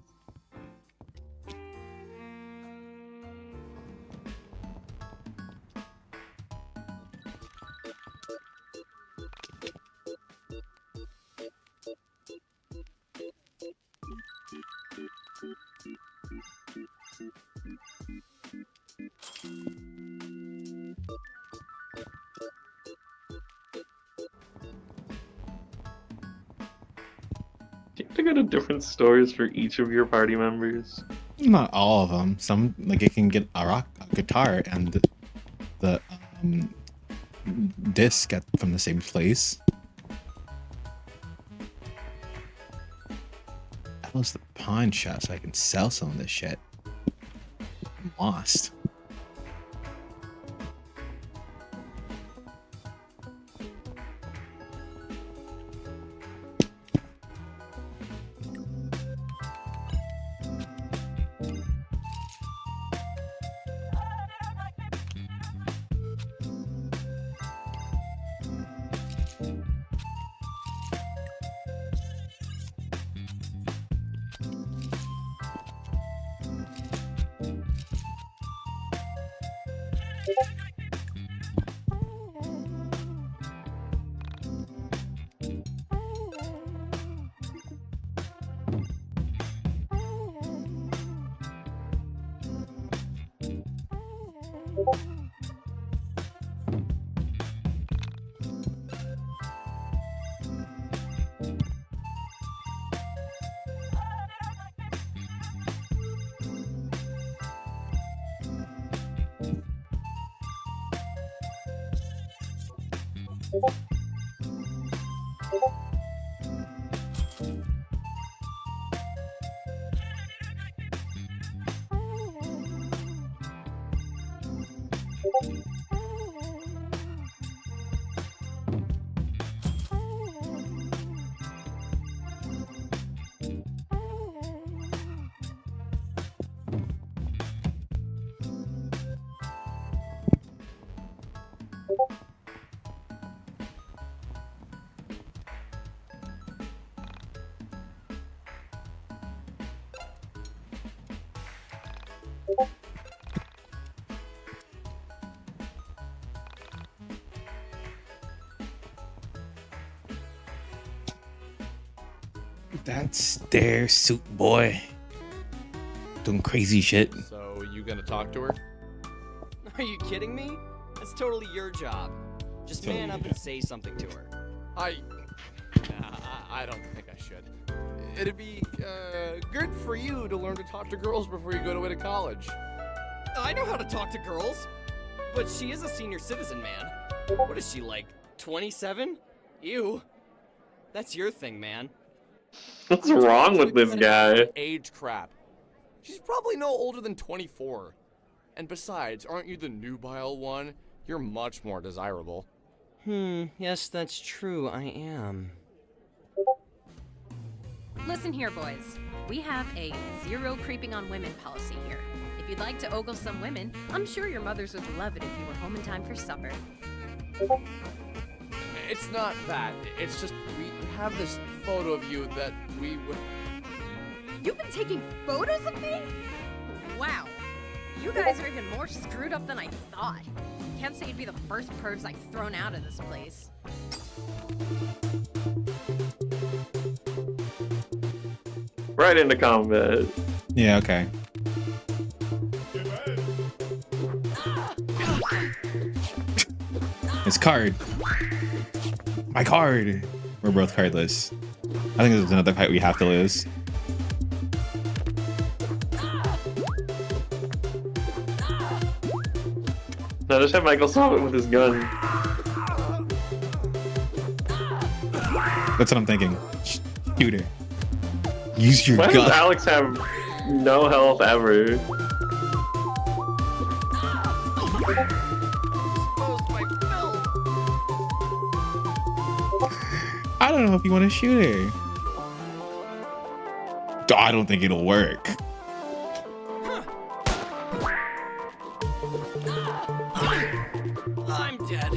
Do you have to go to different stores for each of your party members? Not all of them. Some, like, it can get a guitar and the disc from the same place. That was the pawn shop so I can sell some of this shit. I'm lost. That's their suit boy. Doing crazy shit. So, you gonna talk to her? Are you kidding me? That's totally your job. Just man up and say something to her. I don't think I should. It'd be good for you to learn to talk to girls before you go away to college. I know how to talk to girls, but she is a senior citizen, man. What is she, like, 27? Ew. That's your thing, man. What's wrong with this guy? Age crap. She's probably no older than 24. And besides, aren't you the nubile one? You're much more desirable. Yes, that's true, I am. Listen here, boys. We have a zero creeping on women policy here. If you'd like to ogle some women, I'm sure your mothers would love it if you were home in time for supper. It's not that. It's just we have this photo of you that we would... You've been taking photos of me? Wow. You guys are even more screwed up than I thought. Can't say you'd be the first pervs I've thrown out of this place. Right into combat. Yeah, okay. His card. My card. We're both cardless. I think this is another fight we have to lose. No, just have Michael solve it with his gun. That's what I'm thinking. Shoot her. Use your Why gun. does Alex have no health ever? Exposed my film. I don't know if you want to shoot her. I don't think it'll work. I'm dead.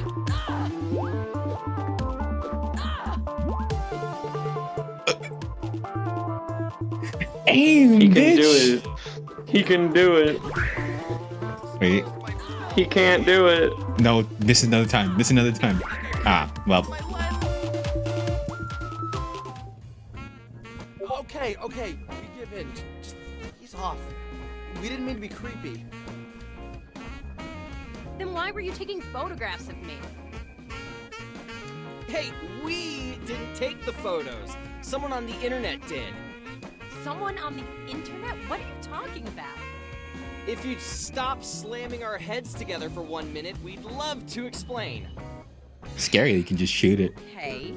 Aim, He can bitch. do it. He can do it. Wait. He can't do it. No, miss another time. Miss another time. Ah, well. Okay, we give in. Just he's off. We didn't mean to be creepy. Then why were you taking photographs of me? Hey, we didn't take the photos. Someone on the internet did. Someone on the internet? What are you talking about? If you'd stop slamming our heads together for 1 minute, we'd love to explain. Scary, you can just shoot it. Hey,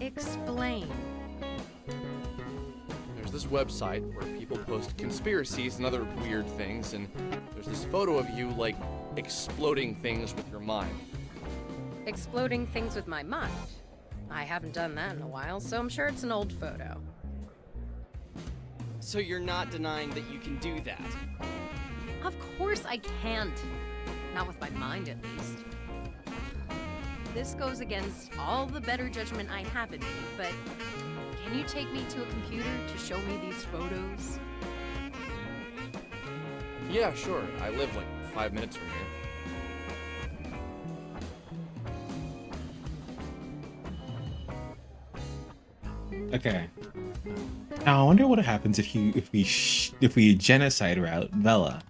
explain. There's this website where people post conspiracies and other weird things, and there's this photo of you, like, exploding things with your mind. Exploding things with my mind. I haven't done that in a while, so I'm sure it's an old photo. So you're not denying that you can do that? Of course I can't. Not with my mind, at least. This goes against all the better judgment I have in me, but can you take me to a computer to show me these photos? Yeah, sure. I live like 5 minutes from here. Okay. Now I wonder what happens if we genocide route Bella.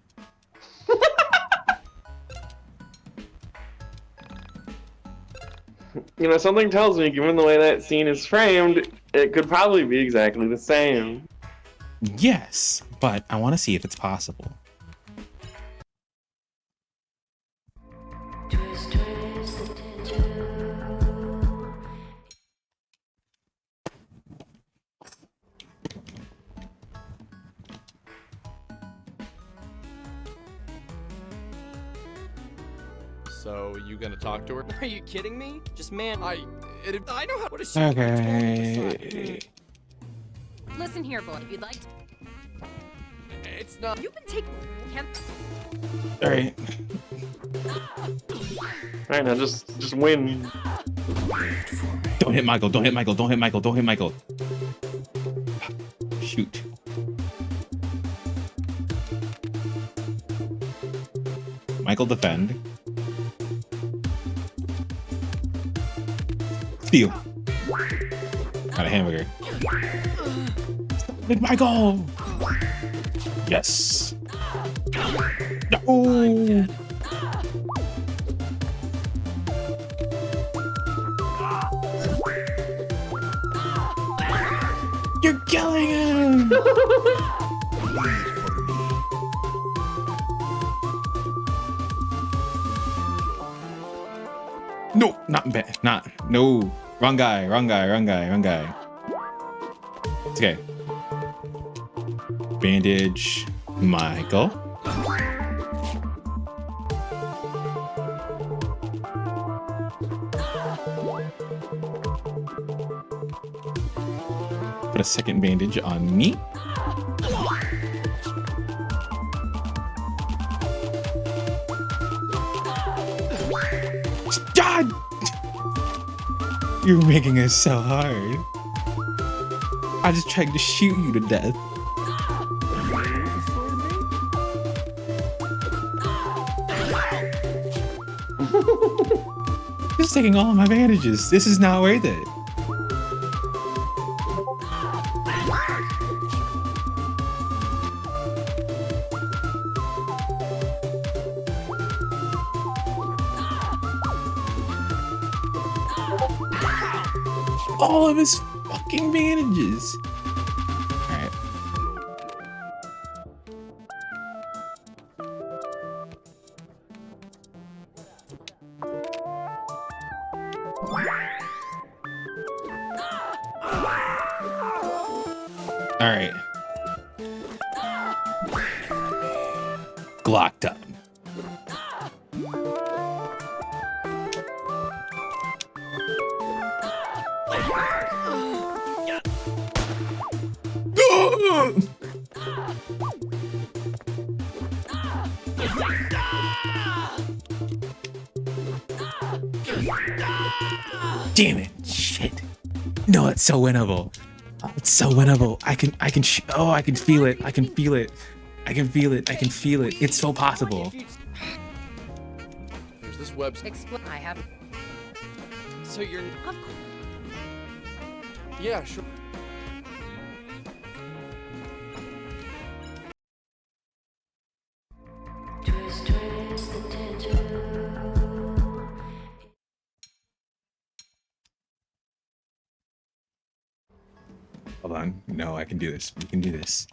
You know, something tells me, given the way that scene is framed, it could probably be exactly the same. Yes, but I want to see if it's possible. So, you gonna talk to her? Are you kidding me? Just man, I know how. What is she? Okay. Listen here, boy. If you'd like to... It's not. You've been taking... All right. Alright, now just win. Don't hit Michael. Don't hit Michael. Don't hit Michael. Don't hit Michael. Shoot. Michael defend. Steal. Got a hamburger. Stop it, Michael. Yes. No. You're killing him. No, not bad. Not. No. Wrong guy. Wrong guy. Wrong guy. Wrong guy. It's okay. Bandage. Michael. Put a second bandage on me. God! You're making it so hard. I just tried to shoot you to death. This is taking all of my bandages. This is not worth it. all of his fucking bandages. Alright. Alright. Glock time. Damn it! Shit! No, it's so winnable. Oh, it's so winnable. I can feel it. I can feel it. I can feel it. I can feel it. It's so possible. There's this website. I have. So you're. Of course. Yeah, sure. Hold on. No, I can do this. We can do this.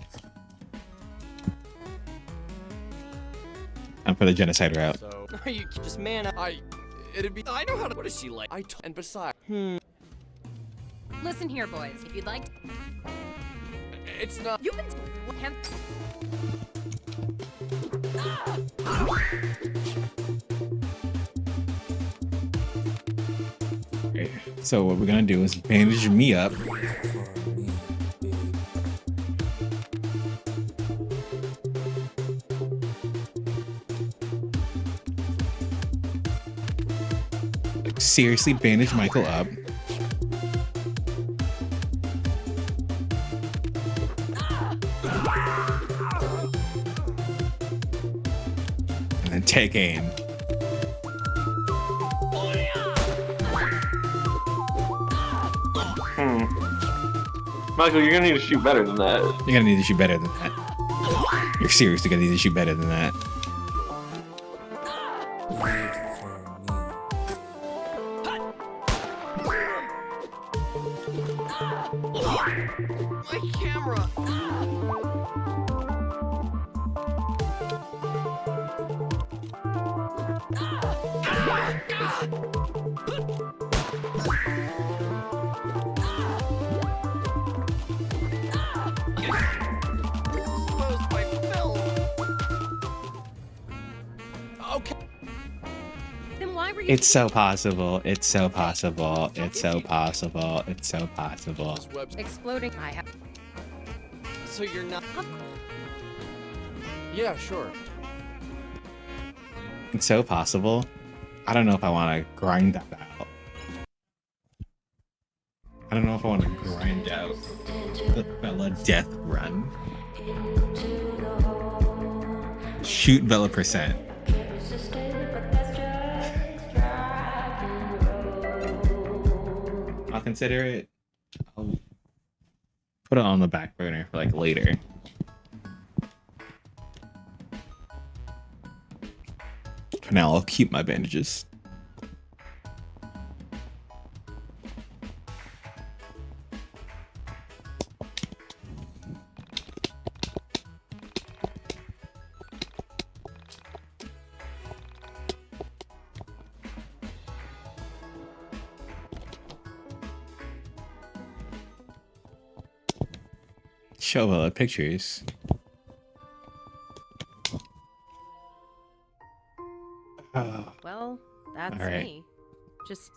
I'm for the genocide route. So Are you just man? it'd be. I know how to. What is she like? And besides, Listen here, boys. If you'd like, it's not. you can. Okay, so what we're gonna do is bandage me up. Like, seriously bandage Michael up. And then take aim. Michael, you're gonna need to shoot better than that. You're gonna need to shoot better than that. You're seriously gonna need to shoot better than that. My camera. Exposed by film. Okay. Then why were you? It's so possible. It's so possible. It's so possible. It's so possible. This website. exploding. I have. So you're not. Yeah, sure. It's so possible. I don't know if I want to grind that out. I don't know if I want to grind out the Bella death run. Shoot Bella percent. I'll consider it. I'll put it on the back burner for like later. For now, I'll keep my bandages. Show pictures. Well, that's All right. me. Just,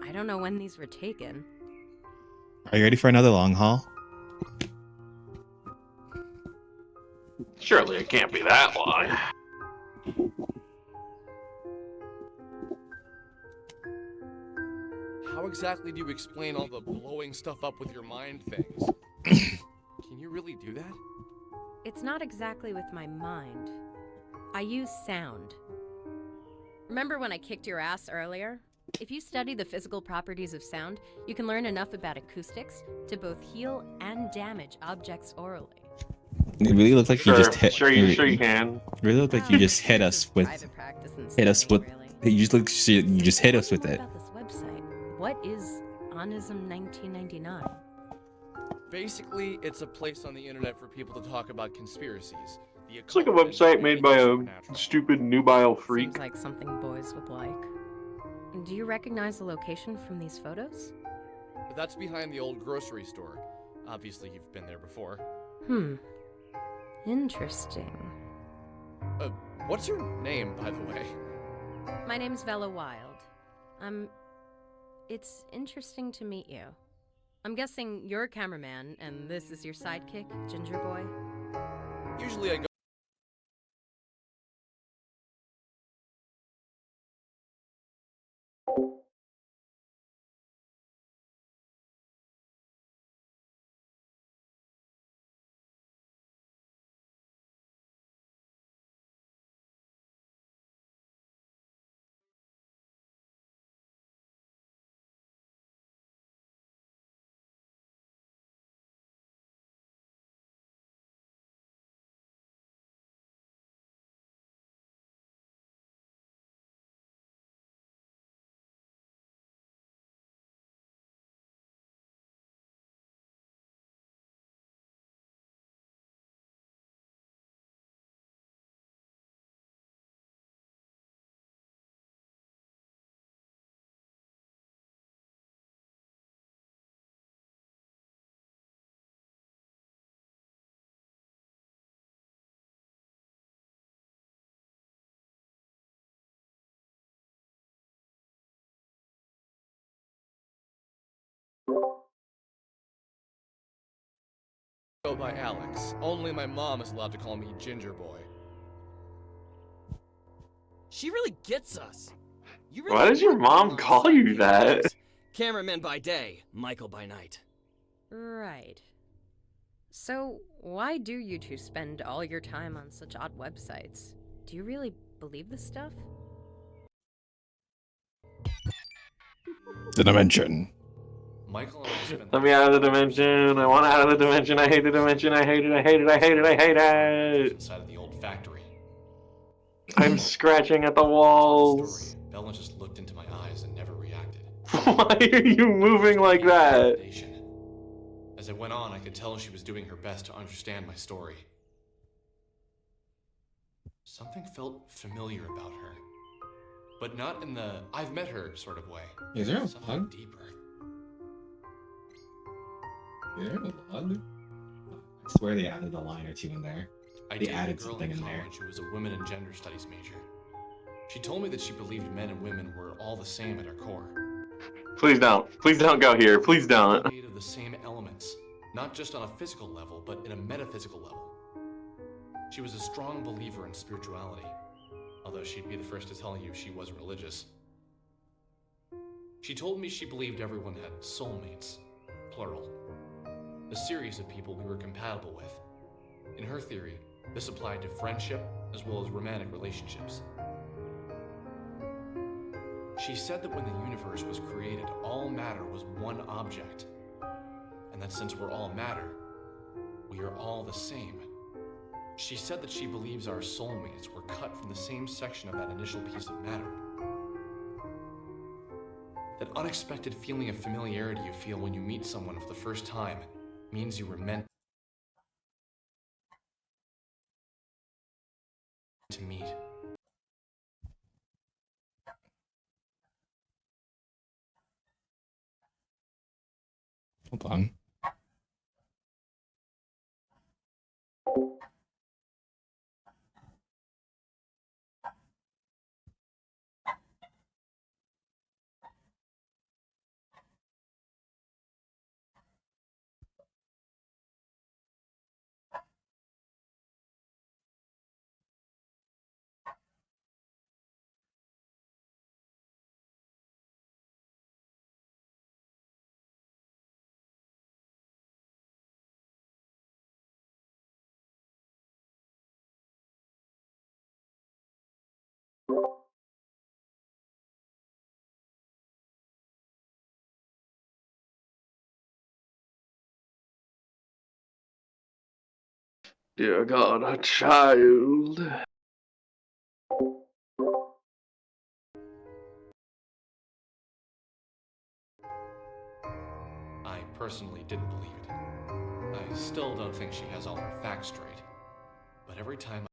I don't know when these were taken. Are you ready for another long haul? Surely it can't be that long. How exactly do you explain all the blowing stuff up with your mind things? Can you really do that? It's not exactly with my mind. I use sound. Remember when I kicked your ass earlier? If you study the physical properties of sound, you can learn enough about acoustics to both heal and damage objects orally. It really looked like you just hit. Sure you can. It really looked like you just hit us with. Private practice and Hit us studying, with. really. You just look. You just hit us with it. About this website, what is Onism 1999? Basically, it's a place on the internet for people to talk about conspiracies. It's like a website made by a stupid nubile freak. Seems like something boys would like. Do you recognize the location from these photos? That's behind the old grocery store. Obviously, you've been there before. Interesting. What's your name, by the way? My name's Vela Wild. It's interesting to meet you. I'm guessing you're a cameraman, and this is your sidekick, Ginger Boy? Usually I go... Go by Alex. Only my mom is allowed to call me Ginger Boy. She really gets us. You Why does your mom call you that? Cameraman by day, Michael by night. Right. So, why do you two spend all your time on such odd websites? Do you really believe this stuff? The dimension. Michael and I spent Let me out of the dimension. I want out of the dimension. I hate the dimension. I hate it. I hate it. I hate it. I hate it. inside of the old factory. I'm scratching at the Story. walls. Bella just looked into my eyes and never reacted. Why are you moving like that? As it went on, I could tell she was doing her best to understand my story. Something felt familiar about her. But not in the I've met her sort of way. Is there a Something bug? deeper. Is there a bug? I swear they added a line or two in there. I They dated added a girl something in in there. college who was a women and gender studies major. She told me that she believed men and women were all the same at her core. Please don't. Please don't go here. Please don't. Made of the same elements, not just on a physical level, but in a metaphysical level. She was a strong believer in spirituality, although she'd be the first to tell you she wasn't religious. She told me she believed everyone had soulmates, plural, a series of people we were compatible with. In her theory, this applied to friendship as well as romantic relationships. She said that when the universe was created, all matter was one object, and that since we're all matter, we are all the same. She said that she believes our soulmates were cut from the same section of that initial piece of matter. That unexpected feeling of familiarity you feel when you meet someone for the first time means you were meant to meet. Hold on. Dear God, a child. personally didn't believe it. I still don't think she has all her facts straight. But every time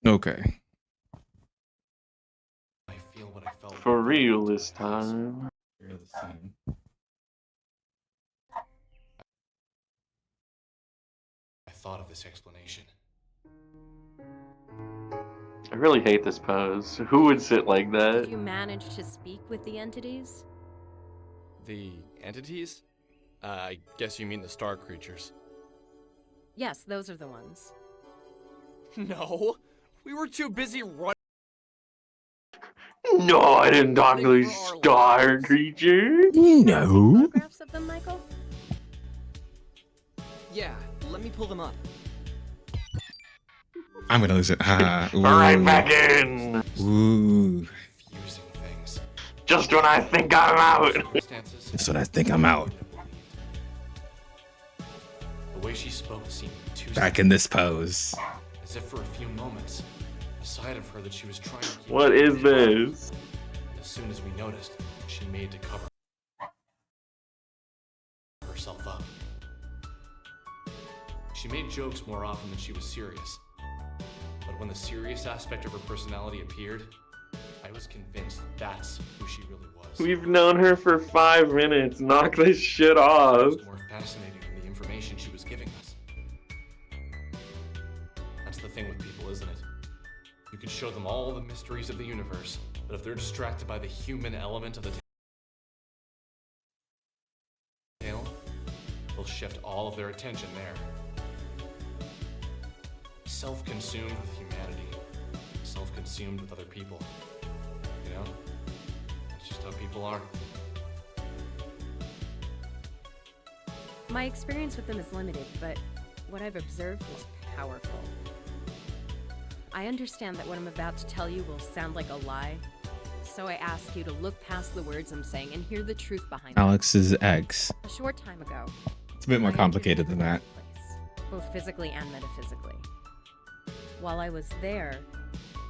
Okay. I feel what I felt For real this time. I thought of this explanation. I really hate this pose. Who would sit like Did that? you manage to speak with the entities? The entities? I guess you mean the star creatures. Yes, those are the ones. No, we were too busy running. No, I didn't talk to these star creatures. No. Photographs of them, Michael? Yeah, let me pull them up. I'm gonna lose it. Right back in. Ooh. Confusing things. Just when I think I'm out. Circumstances. That's what I think. I'm out. The way she spoke seemed too Back in this pose. as if for a few moments, a side of her that she was trying to keep. What is this? As soon as we noticed, she made to cover herself up. She made jokes more often than she was serious. But when the serious aspect of her personality appeared, I was convinced that's who she really was. We've known her for 5 minutes. Knock this shit It off. was more fascinating than the information she was giving us. That's the thing with people, isn't it? You can show them all the mysteries of the universe, but if they're distracted by the human element of the tale, they'll shift all of their attention there. Self-consumed with humanity, self-consumed with other people. You know? That's just how people are. My experience with them is limited, but what I've observed is powerful. I understand that what I'm about to tell you will sound like a lie, so I ask you to look past the words I'm saying and hear the truth behind them. Alex's ex. A short time ago, It's a bit more I entered complicated than a that. place, both physically and metaphysically. While I was there,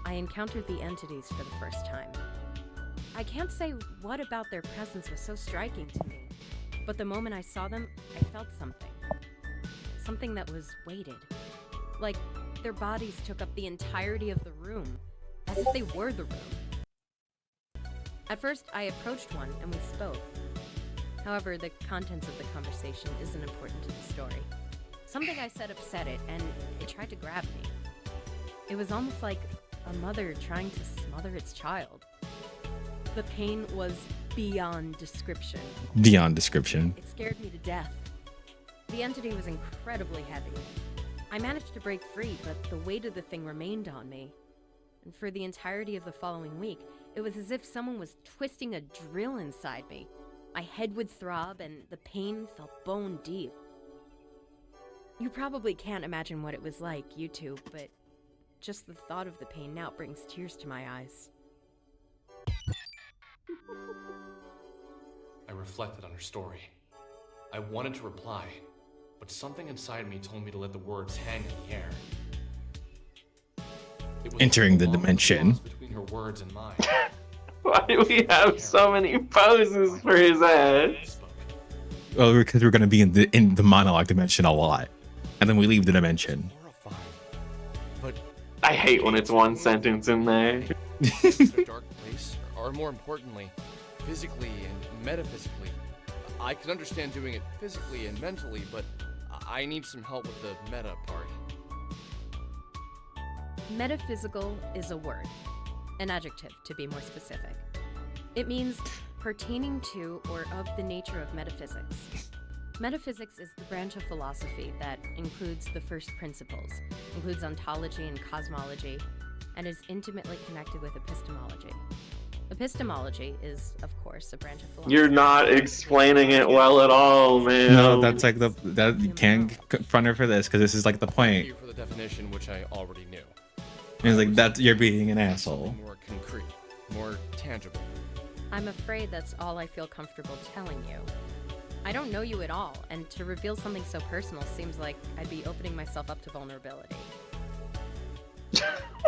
I encountered the entities for the first time. I can't say what about their presence was so striking to me, but the moment I saw them, I felt something. Something that was weighted. Like their bodies took up the entirety of the room, as if they were the room. At first, I approached one and we spoke. However, the contents of the conversation isn't important to the story. Something I said upset it, and it tried to grab me. It was almost like a mother trying to smother its child. The pain was beyond description. Beyond description. It scared me to death. The entity was incredibly heavy. I managed to break free, but the weight of the thing remained on me. And for the entirety of the following week, it was as if someone was twisting a drill inside me. My head would throb, and the pain felt bone deep. You probably can't imagine what it was like, you two, but just the thought of the pain now brings tears to my eyes. I reflected on her story. I wanted to reply, but something inside me told me to let the words hang in the air. It was Entering the like a long dimension. pause between her words and mine. Why do we have so many poses for his ass? Well, because we're gonna be in the monologue dimension a lot, and then we leave the dimension. Horrifying. But I hate when it's one sentence in there. It's a dark place, or more importantly, physically and metaphysically. I can understand doing it physically and mentally, but I need some help with the meta part. Metaphysical is a word, an adjective to be more specific. It means pertaining to or of the nature of metaphysics. Metaphysics is the branch of philosophy that includes the first principles, includes ontology and cosmology, and is intimately connected with epistemology. Epistemology is, of course, a branch of philosophy. You're not explaining it well at all, man. No, that's like that you can't confront her for this because this is like the Thank point. you for the definition, which I already knew. It's like that's you're being an asshole. More concrete, more tangible. I'm afraid that's all I feel comfortable telling you. I don't know you at all, and to reveal something so personal seems like I'd be opening myself up to vulnerability.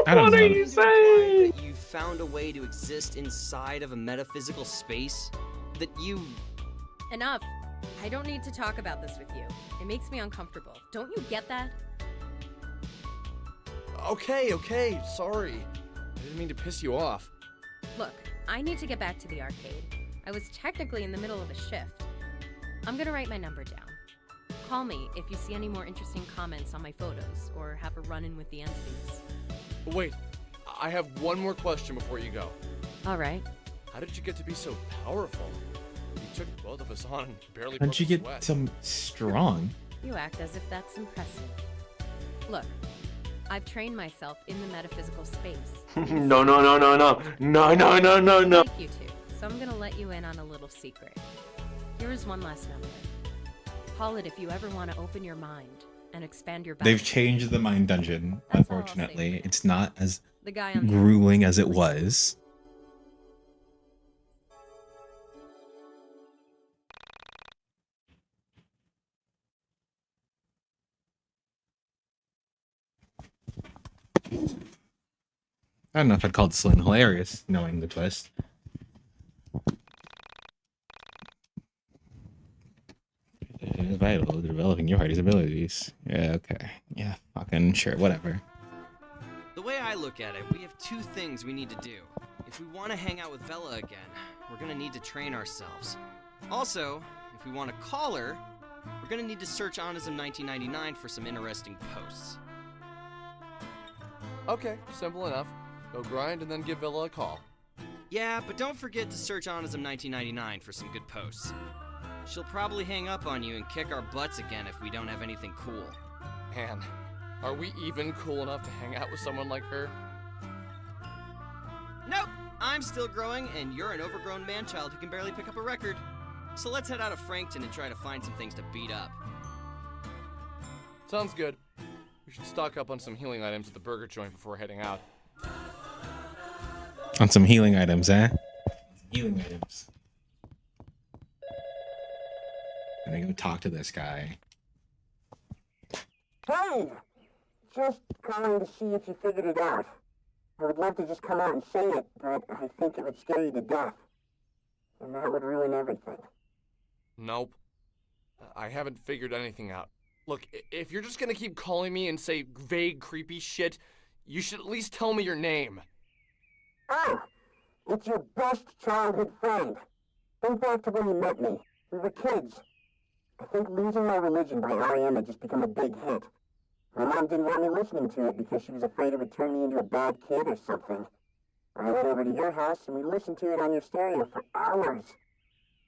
I don't What know. are you saying? That you found a way to exist inside of a metaphysical space? That you... Enough! I don't need to talk about this with you. It makes me uncomfortable. Don't you get that? Okay, sorry. I didn't mean to piss you off. Look, I need to get back to the arcade. I was technically in the middle of a shift. I'm gonna write my number down. Call me if you see any more interesting comments on my photos, or have a run-in with the entities. Wait, I have one more question before you go. Alright. How did you get to be so powerful? You took both of us on and barely How'd broke you a get sweat. some strong? You act as if that's impressive. Look, I've trained myself in the metaphysical space. No. Like you two, so I'm gonna let you in on a little secret. Here is one last number. Call it if you ever want to open your mind and expand your They've boundaries. changed the mind dungeon. That's all I'll say. Unfortunately, it's not as The guy on the grueling as it was. I don't know if I'd call this one hilarious, knowing the twist. It is vital to developing your party's abilities. Yeah, okay. Yeah, fucking sure, whatever. The way I look at it, we have two things we need to do. If we want to hang out with Vela again, we're gonna need to train ourselves. Also, if we want to call her, we're gonna need to search Onism 1999 for some interesting posts. Okay, simple enough. Go grind and then give Villa a call. Yeah, but don't forget to search Onism 1999 for some good posts. She'll probably hang up on you and kick our butts again if we don't have anything cool. Man, are we even cool enough to hang out with someone like her? Nope! I'm still growing, and you're an overgrown man-child who can barely pick up a record. So let's head out of Frankton and try to find some things to beat up. Sounds good. We should stock up on some healing items at the burger joint before heading out. On some healing items, eh? Healing items. Gonna go talk to this guy. Hey! Just calling to see if you figured it out. I would love to just come out and say it, but I think it would scare you to death. And that would ruin everything. Nope. I haven't figured anything out. Look, if you're just gonna keep calling me and say vague, creepy shit, you should at least tell me your name. Oh! It's your best childhood friend. Think back to when you met me. We were kids. I think Losing My Religion by R.E.M. had just become a big hit. My mom didn't want me listening to it because she was afraid it would turn me into a bad kid or something. I went over to your house and we listened to it on your stereo for hours.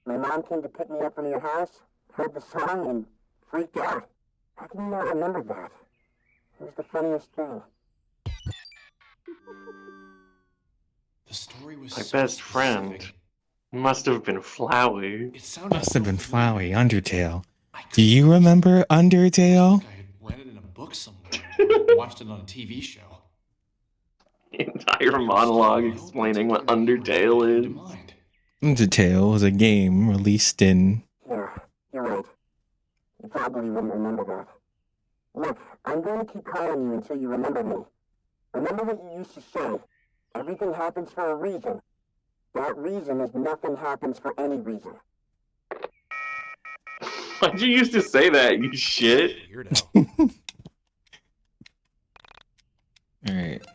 My mom came to pick me up from your house, heard the song, and freaked out. How can you not remember that? It was the funniest thing. The story was My so best friend specific. must have been Flowey. It sounded Must have been so familiar. Flowey, Undertale. I couldn't Do you remember Undertale? I had read it in a book somewhere. Watched it on a TV show. Entire monologue explaining what Undertale is. Undertale was a game released in... Yeah, you're right. You probably wouldn't remember that. Look, I'm going to keep calling you until you remember me. Remember what you used to say. Everything happens for a reason. That reason is nothing happens for any reason. Why'd you used to say that, you shit? Weirdo. Alright.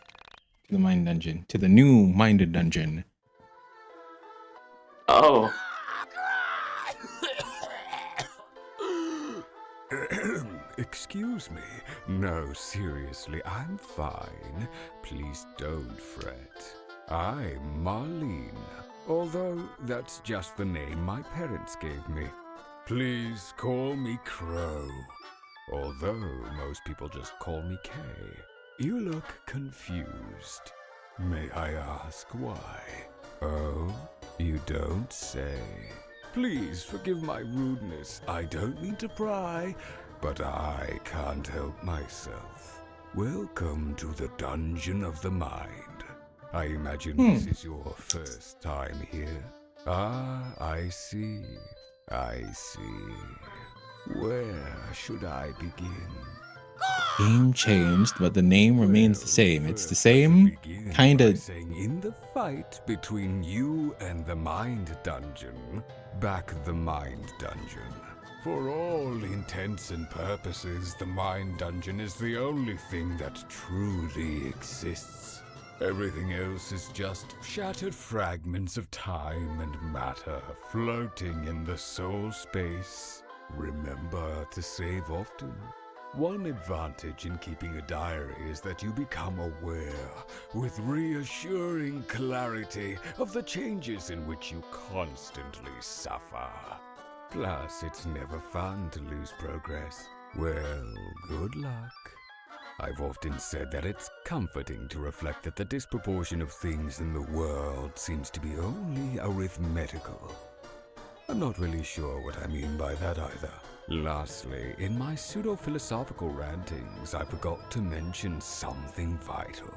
the mine dungeon. To the new minded dungeon. Oh. Excuse me. No, seriously, I'm fine. Please don't fret. I'm Marlene, although that's just the name my parents gave me. Please call me Crow, although most people just call me Kay. You look confused. May I ask why? Oh, you don't say. Please forgive my rudeness. I don't mean to pry, but I can't help myself. Welcome to the Dungeon of the Mind. I imagine this is your first time here. Ah, I see. I see. Where should I begin? Game changed, but the name remains the same. It's the same kind of. Saying in the fight between you and the Mind Dungeon, back the Mind Dungeon. For all intents and purposes, the Mind Dungeon is the only thing that truly exists. Everything else is just shattered fragments of time and matter floating in the soul space. Remember to save often. One advantage in keeping a diary is that you become aware, with reassuring clarity, of the changes in which you constantly suffer. Plus, it's never fun to lose progress. Well, good luck. I've often said that it's comforting to reflect that the disproportion of things in the world seems to be only arithmetical. I'm not really sure what I mean by that either. Lastly, in my pseudo-philosophical rantings, I forgot to mention something vital.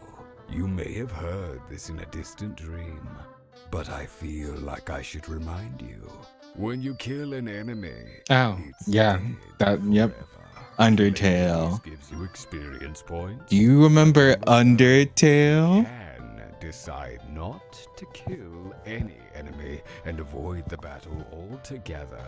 You may have heard this in a distant dream, but I feel like I should remind you. When you kill an enemy, Oh, yeah. Yep. Undertale. Gives you experience points. Do you remember Undertale? Can decide not to kill any enemy and avoid the battle altogether.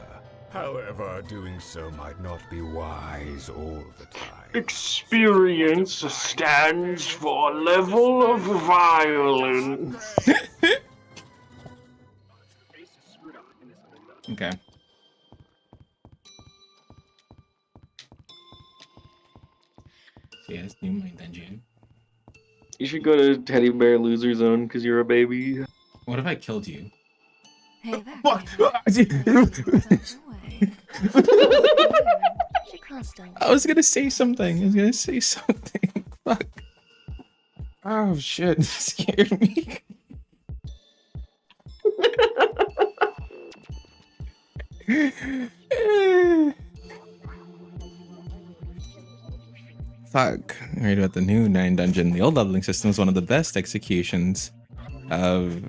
However, doing so might not be wise all the time. Experience stands for level of violence. Okay. So yeah, it's new mind dungeon. You should go to Teddy Bear Loser Zone because you're a baby. What if I killed you? Hey there. What? I was gonna say something. Fuck. Oh shit, that scared me. Fuck. I heard about the new 9 dungeon. The old leveling system is one of the best executions of.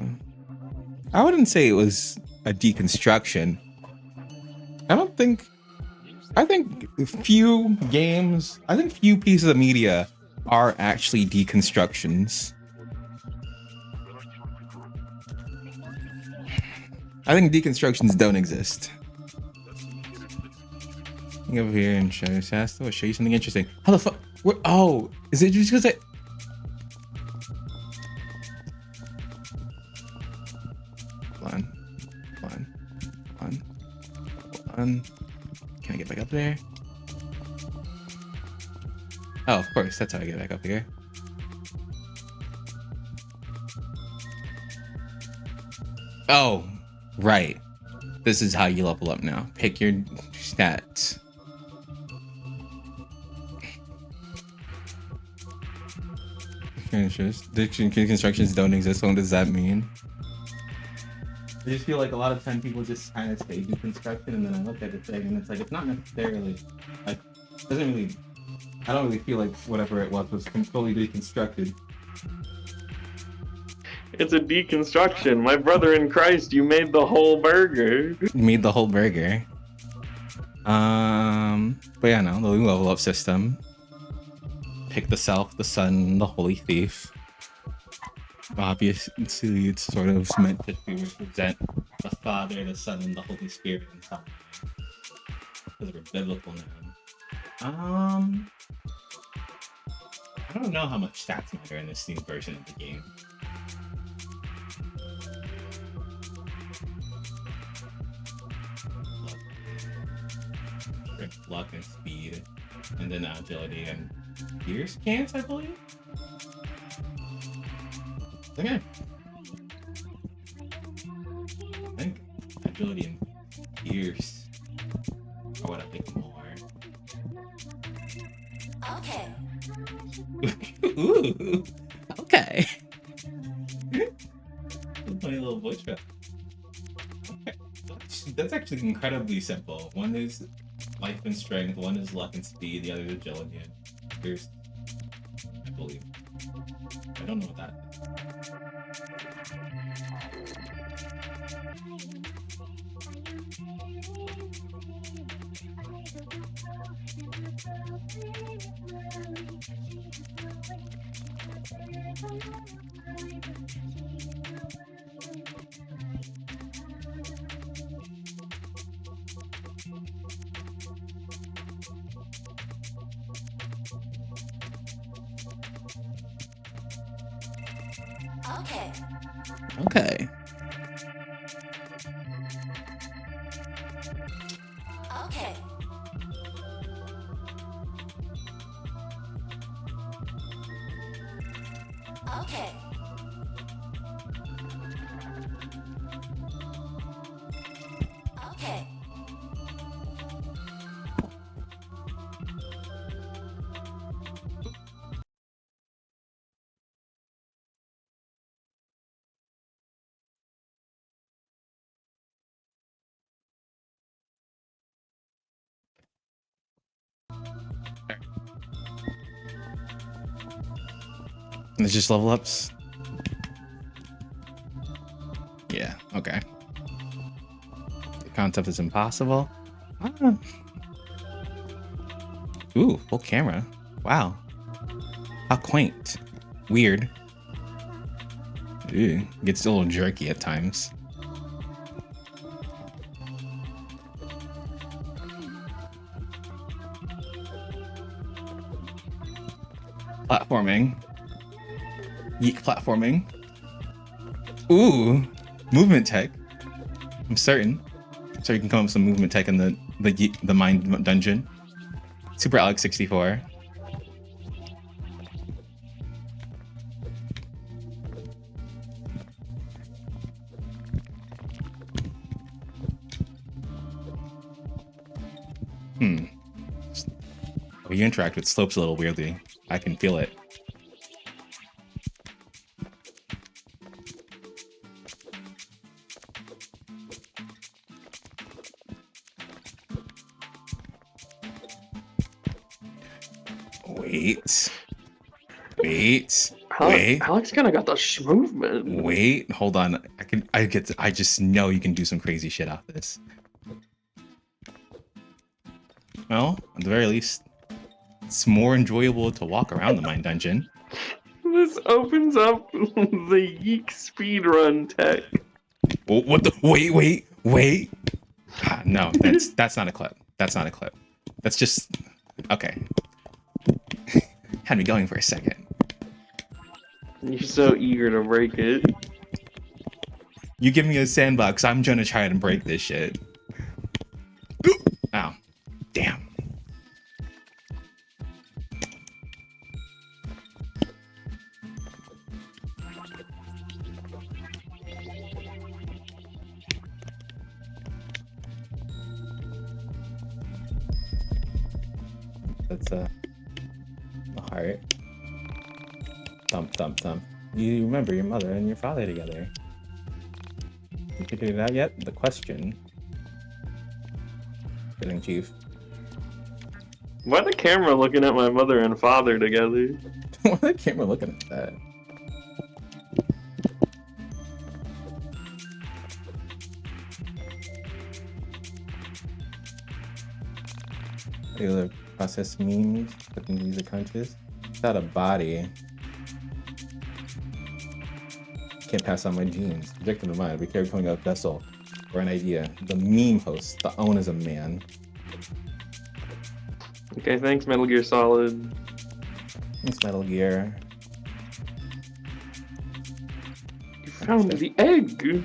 I wouldn't say it was a deconstruction. I think few pieces of media are actually deconstructions. I think deconstructions don't exist. Go over here and show you Sasta. I'll show you something interesting. How the fuck? Oh, is it just because I... Hold on. Can I get back up there? Oh, of course. That's how I get back up here. Oh, right. This is how you level up now. Pick your stats. Constructions don't exist. What does that mean? I just feel like a lot of time people just kind of say deconstruction, and then I look at the thing, and it's like it's not necessarily like doesn't really. I don't really feel like whatever it was fully deconstructed. It's a deconstruction. My brother in Christ, you made the whole burger. Made the whole burger. But yeah, no, the new level up system. Pick the Self, the Son, the Holy Thief. Obviously, it's sort of meant to represent the Father, the Son, and the Holy Spirit in some way. Because we're biblical now. I don't know how much stats matter in this new version of the game. Luck and speed, and then agility and fierce chance, I believe. Okay. I think agility and fierce are what I think more. Okay. Ooh, okay. Funny little voice chat. Okay. That's actually incredibly simple. One is life and strength, one is luck and speed, the other is agility and fierce, I believe. I don't know what that is. Okay. Okay. Okay. Okay. Okay. It's just level ups. Yeah, okay. The concept is impossible. Ah. Ooh, full camera. Wow. How quaint. Weird. Ew, gets a little jerky at times. Platforming. Yeek platforming. Ooh, movement tech. I'm certain. So you can come up with some movement tech in the mine dungeon. Super Alex 64. Oh, you interact with slopes a little weirdly. I can feel it. Wait. Alex kind of got the movement. Wait, hold on. I just know you can do some crazy shit off this. Well, at the very least, it's more enjoyable to walk around the mine dungeon. This opens up the Yeek speedrun tech. Oh, what the? Wait. Ah, no, that's not a clip. That's not a clip. That's just okay. Had me going for a second. You're so eager to break it. You give me a sandbox, I'm gonna try and break this shit. Ow. Damn. That's a heart. Thump, thump, thump. You remember your mother and your father together. You figured it out yet? The question. Getting chief. Why the camera looking at my mother and father together? Why the camera looking at that? Regular processed memes, putting these crunches. Without a body. Can't pass on my genes. Projected in mind, we carry coming out vessel or an idea. The meme host, the own is a man. Okay, thanks, Metal Gear Solid. It's Metal Gear. You found the egg.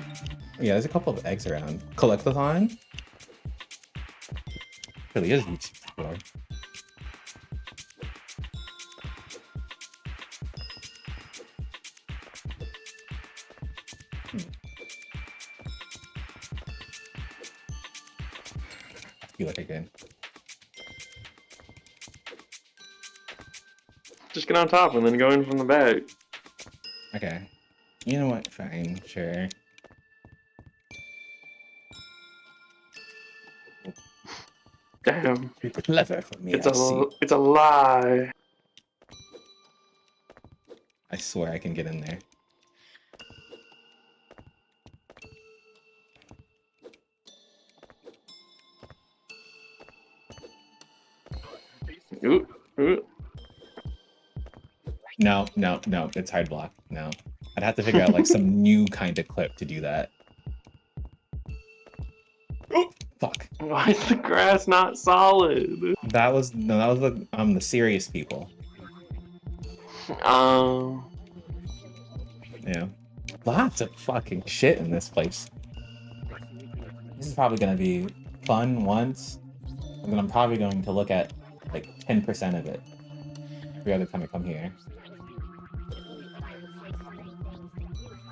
Yeah, there's a couple of eggs around. Collectathon? Really is YouTube for. I feel like again. Just get on top and then go in from the back. Okay. You know what? Fine, sure. Damn. Too clever for me, It's I see. it's a lie. I swear I can get in there. Ooh, ooh. No, it's hard block. No. I'd have to figure out like some new kind of clip to do that. Oh, fuck. Why is the grass not solid? That was the serious people. Yeah. Lots of fucking shit in this place. This is probably gonna be fun once, and then I'm probably going to look at like 10% of it every other time I come here.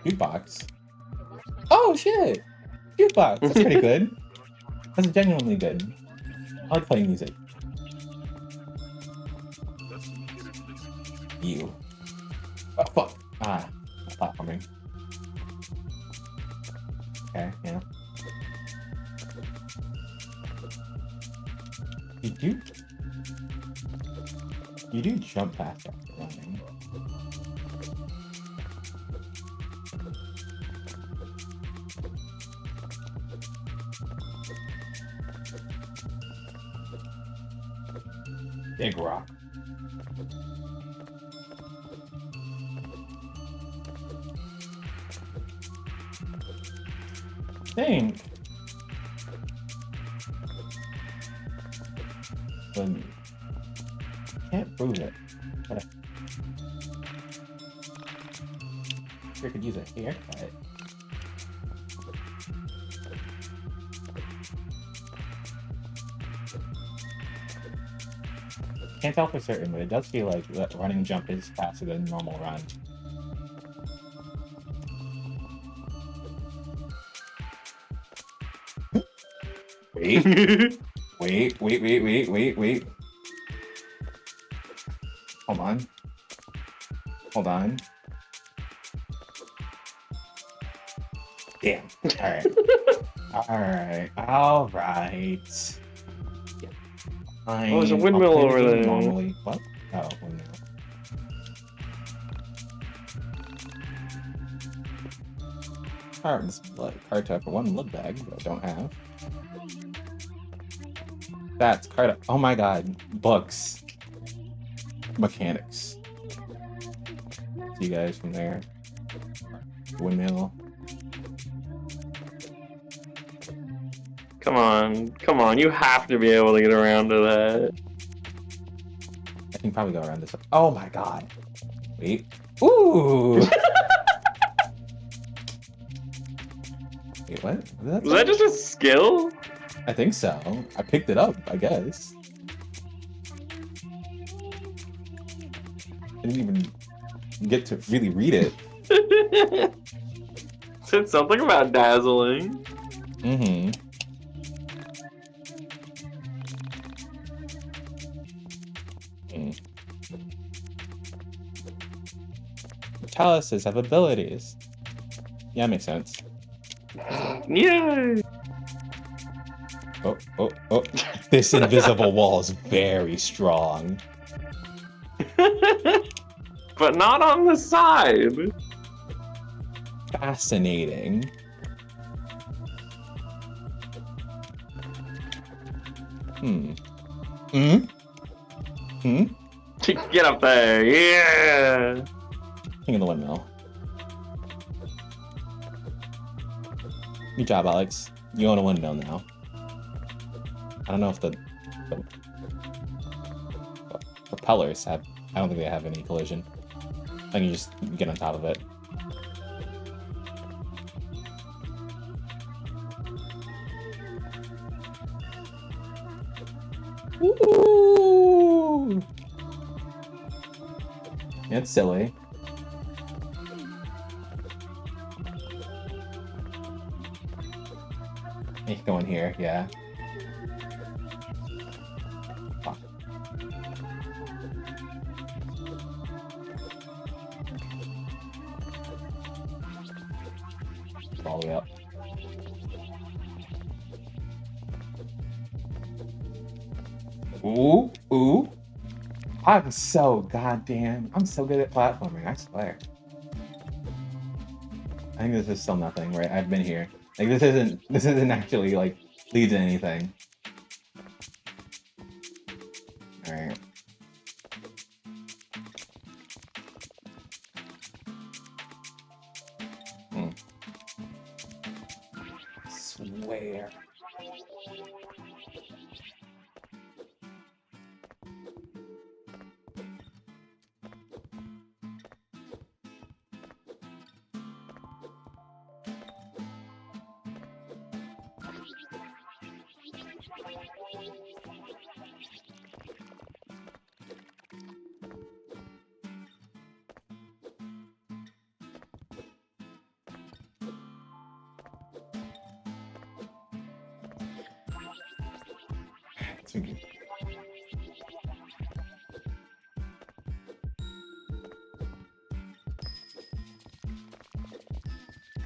Jukebox. Oh shit! Jukebox. That's pretty good. That's genuinely good. I like playing music. You. Oh fuck. Ah, platforming. Okay, yeah. You do jump fast after running. Big rock. Think. But can't prove it. But I sure could use a haircut. Can't tell for certain, but it does feel like that running jump is faster than normal run. Wait. Hold on. Damn. Alright. Oh, there's a windmill over there. Normally. What? Oh, windmill. Cards. Card type for one look bag that I don't have. That's card. Oh my god. Books. Mechanics. See you guys from there. Windmill. Come on, you have to be able to get around to that. I can probably go around this. Oh my god. Wait. Ooh! Wait, what? Was that just a skill? I think so. I picked it up, I guess. Didn't even get to really read it. It said something about dazzling. Mm-hmm. Chalices have abilities. Yeah, makes sense. Yay! Oh. This invisible wall is very strong. But not on the side. Fascinating. Get up there, yeah! King of the windmill. Good job, Alex. You own a windmill now. I don't know if the propellers have I don't think they have any collision. I think you just get on top of it. Ooh. It's silly. You can go in here, yeah. Fuck. All the way up. Ooh, ooh. I'm so good at platforming, I swear. I think this is still nothing, right? I've been here. Like this isn't actually like lead to anything. Alright. Swear.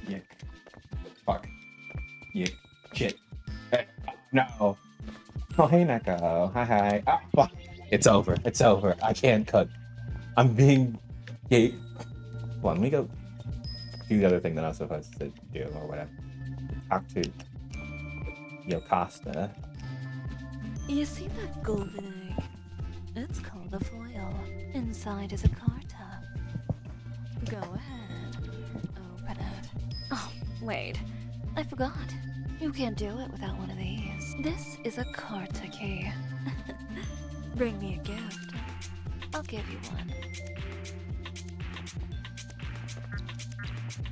Yick. Fuck. Yick. Shit. No. Oh, hey, Neko. Hi. Ah, fuck. It's over. It's over. I can't cook. I'm being gay. Well, let me go do the other thing that I was supposed to do or whatever. Talk to Yokasta. You see that golden egg? It's called a foil. Inside is a carta. Go ahead. Open it. Oh, wait. I forgot. You can't do it without one of these. This is a carta key. Bring me a gift. I'll give you one.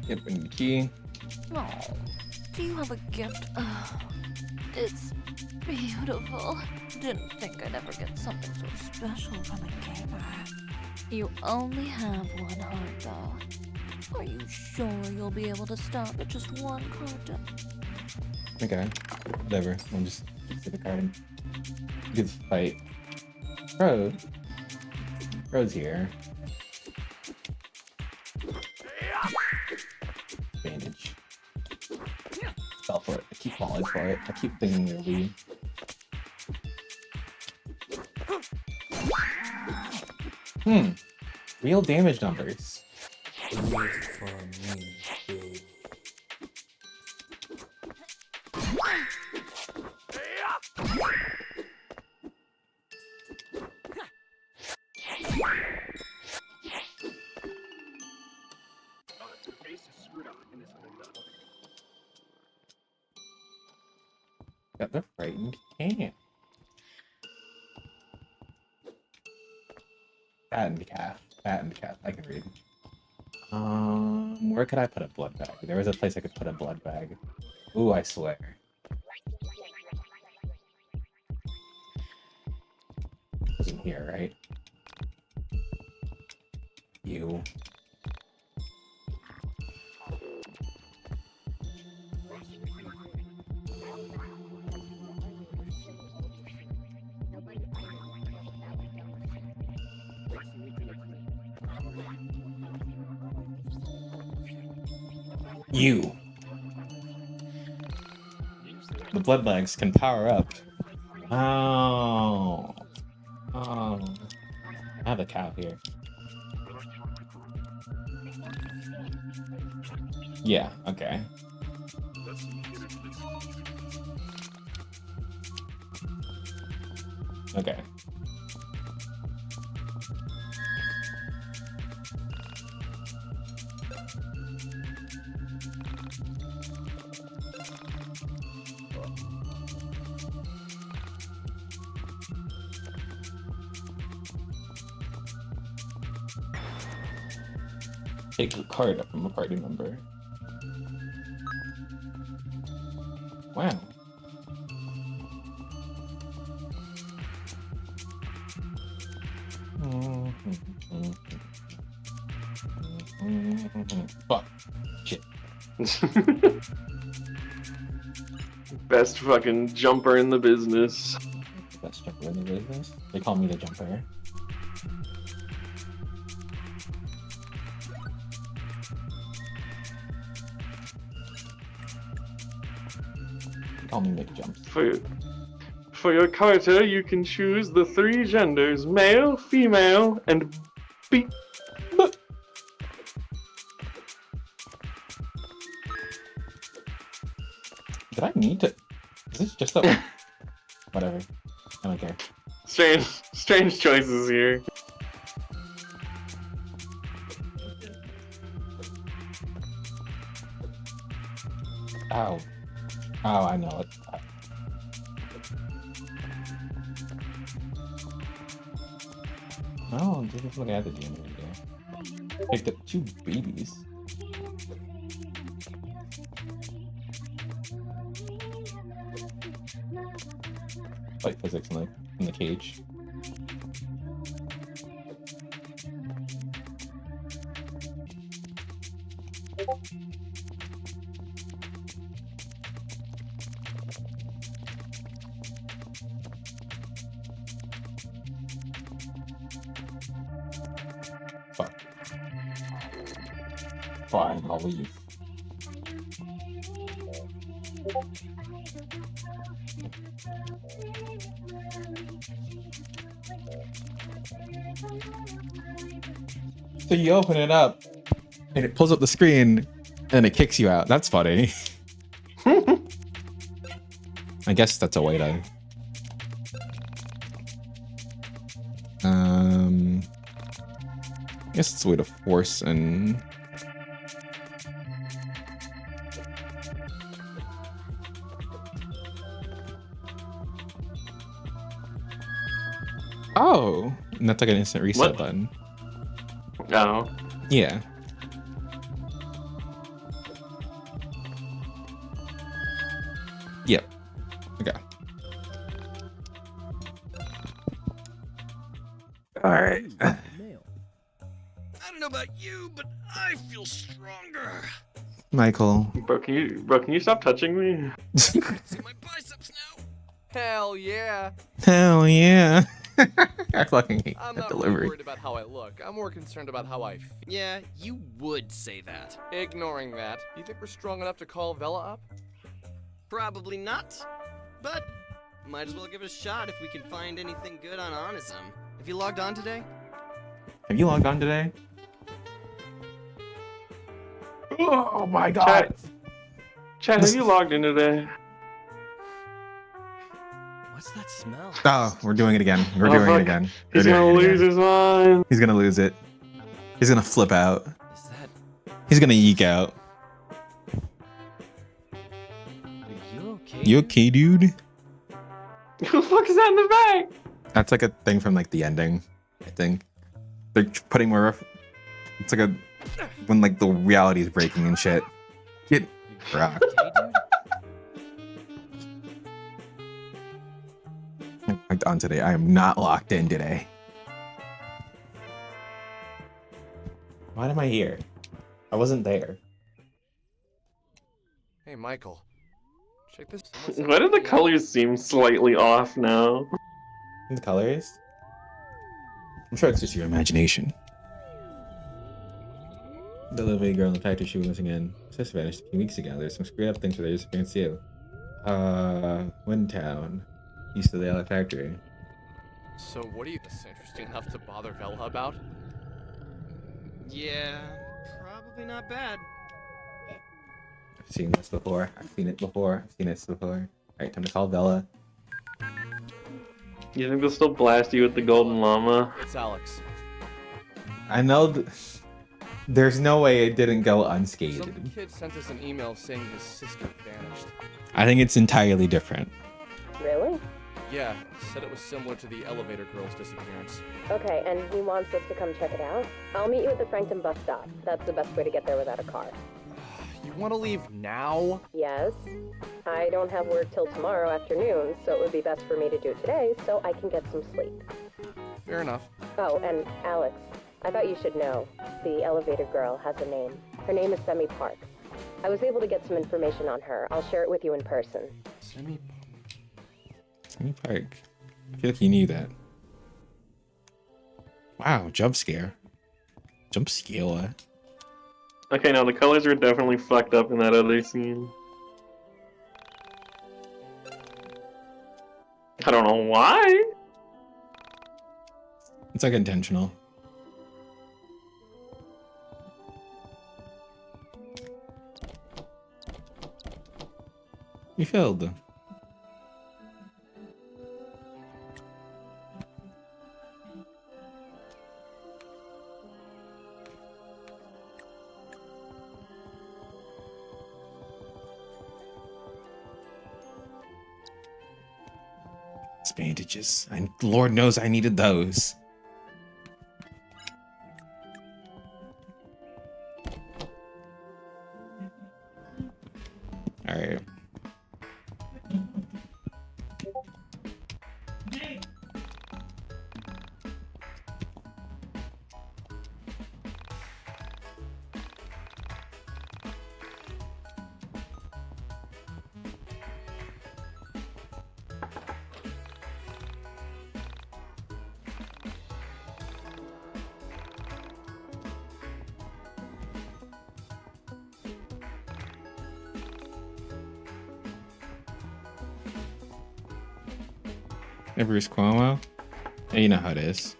Yep, bring the key. Oh, do you have a gift? Oh, it's beautiful. Didn't think I'd ever get something so special from a gamer. You only have one heart, though. Are you sure you'll be able to stop at just one card? Okay, whatever. I'll just get the card. Good fight. Road's here. Bandage. Fell for it. I keep falling for it. I keep thinking you're weak. Real damage numbers. Wait for me, baby. Got the frightened can. Fattened calf. I can read. Where could I put a blood bag? There was a place I could put a blood bag. Ooh, I swear. Wasn't here, right? You. You. The blood bags can power up. Oh. I have a cow here. Yeah, okay. Okay. Take a card from a party member. Wow. Fuck. Shit. Best fucking jumper in the business. Best jumper in the business. They call me the jumper. They call me Mick Jumps. For your character, you can choose the 3 genders: male, female, and B. Did I need to? Is this just a... Whatever. I don't care. Strange choices here. Ow. Oh, I know it. Oh, didn't look at the DM video. Picked up 2 babies. Like physics in the cage. Fuck. Fine, I'll leave. So you open it up, and it pulls up the screen, and it kicks you out. That's funny. I guess that's a way to... I guess it's a way to force and... Oh, and that's like an instant reset button. Oh. Yeah. Yep. Okay. All right. I don't know about you, but I feel stronger. Michael. Bro, can you stop touching me? See my biceps now. Hell yeah. Hell yeah. I fucking hate I'm that not delivery. really worried about how I look. I'm more concerned about how I feel. Yeah, you would say that. Ignoring that, do you think we're strong enough to call Vela up? Probably not, but might as well give it a shot if we can find anything good on Onism. Have you logged on today? Have you logged on today? Oh my god. Chad, have you logged in today? What's that smell? Oh, we're doing it again. We're doing it again. He's gonna lose his mind. He's gonna lose it. He's gonna flip out. Is that... He's gonna yeek out. Are you okay? You okay, dude? What the fuck is that in the bag? That's like a thing from like the ending, I think. They're putting more... It's like a... When like the reality is breaking and shit. Get rocked. Okay, dude? I'm logged on today. I am not locked in today. Why am I here? I wasn't there. Hey, Michael. Check this. Why do the colors seem slightly off now? The colors? I'm sure it's just your imagination. The little baby girl in the factory she was missing in. Sister vanished a few weeks ago. There's some screwed up things with her disappearance too. Windtown. East of the LA factory. So what are you this interesting enough to bother Vela about? Yeah, probably not bad. I've seen this before. I've seen it before. I've seen this before. Alright, time to call Vela. You think they'll still blast you with the golden llama? It's Alex. I know there's no way it didn't go unscathed. Some kid sent us an email saying his sister vanished. I think it's entirely different. Really? Yeah, said it was similar to the elevator girl's disappearance. Okay, and he wants us to come check it out? I'll meet you at the Frankton bus stop. That's the best way to get there without a car. You want to leave now? Yes. I don't have work till tomorrow afternoon, so it would be best for me to do it today so I can get some sleep. Fair enough. Oh, and Alex, I thought you should know. The elevator girl has a name. Her name is Semi Park. I was able to get some information on her. I'll share it with you in person. Semi Park. I feel like you knew that. Wow, jump scare. Jump scare. Okay, now the colors were definitely fucked up in that other scene. I don't know why. It's like intentional. You failed. Bandages. And Lord knows I needed those. All right. Bruce Cuomo. Yeah, you know how it is.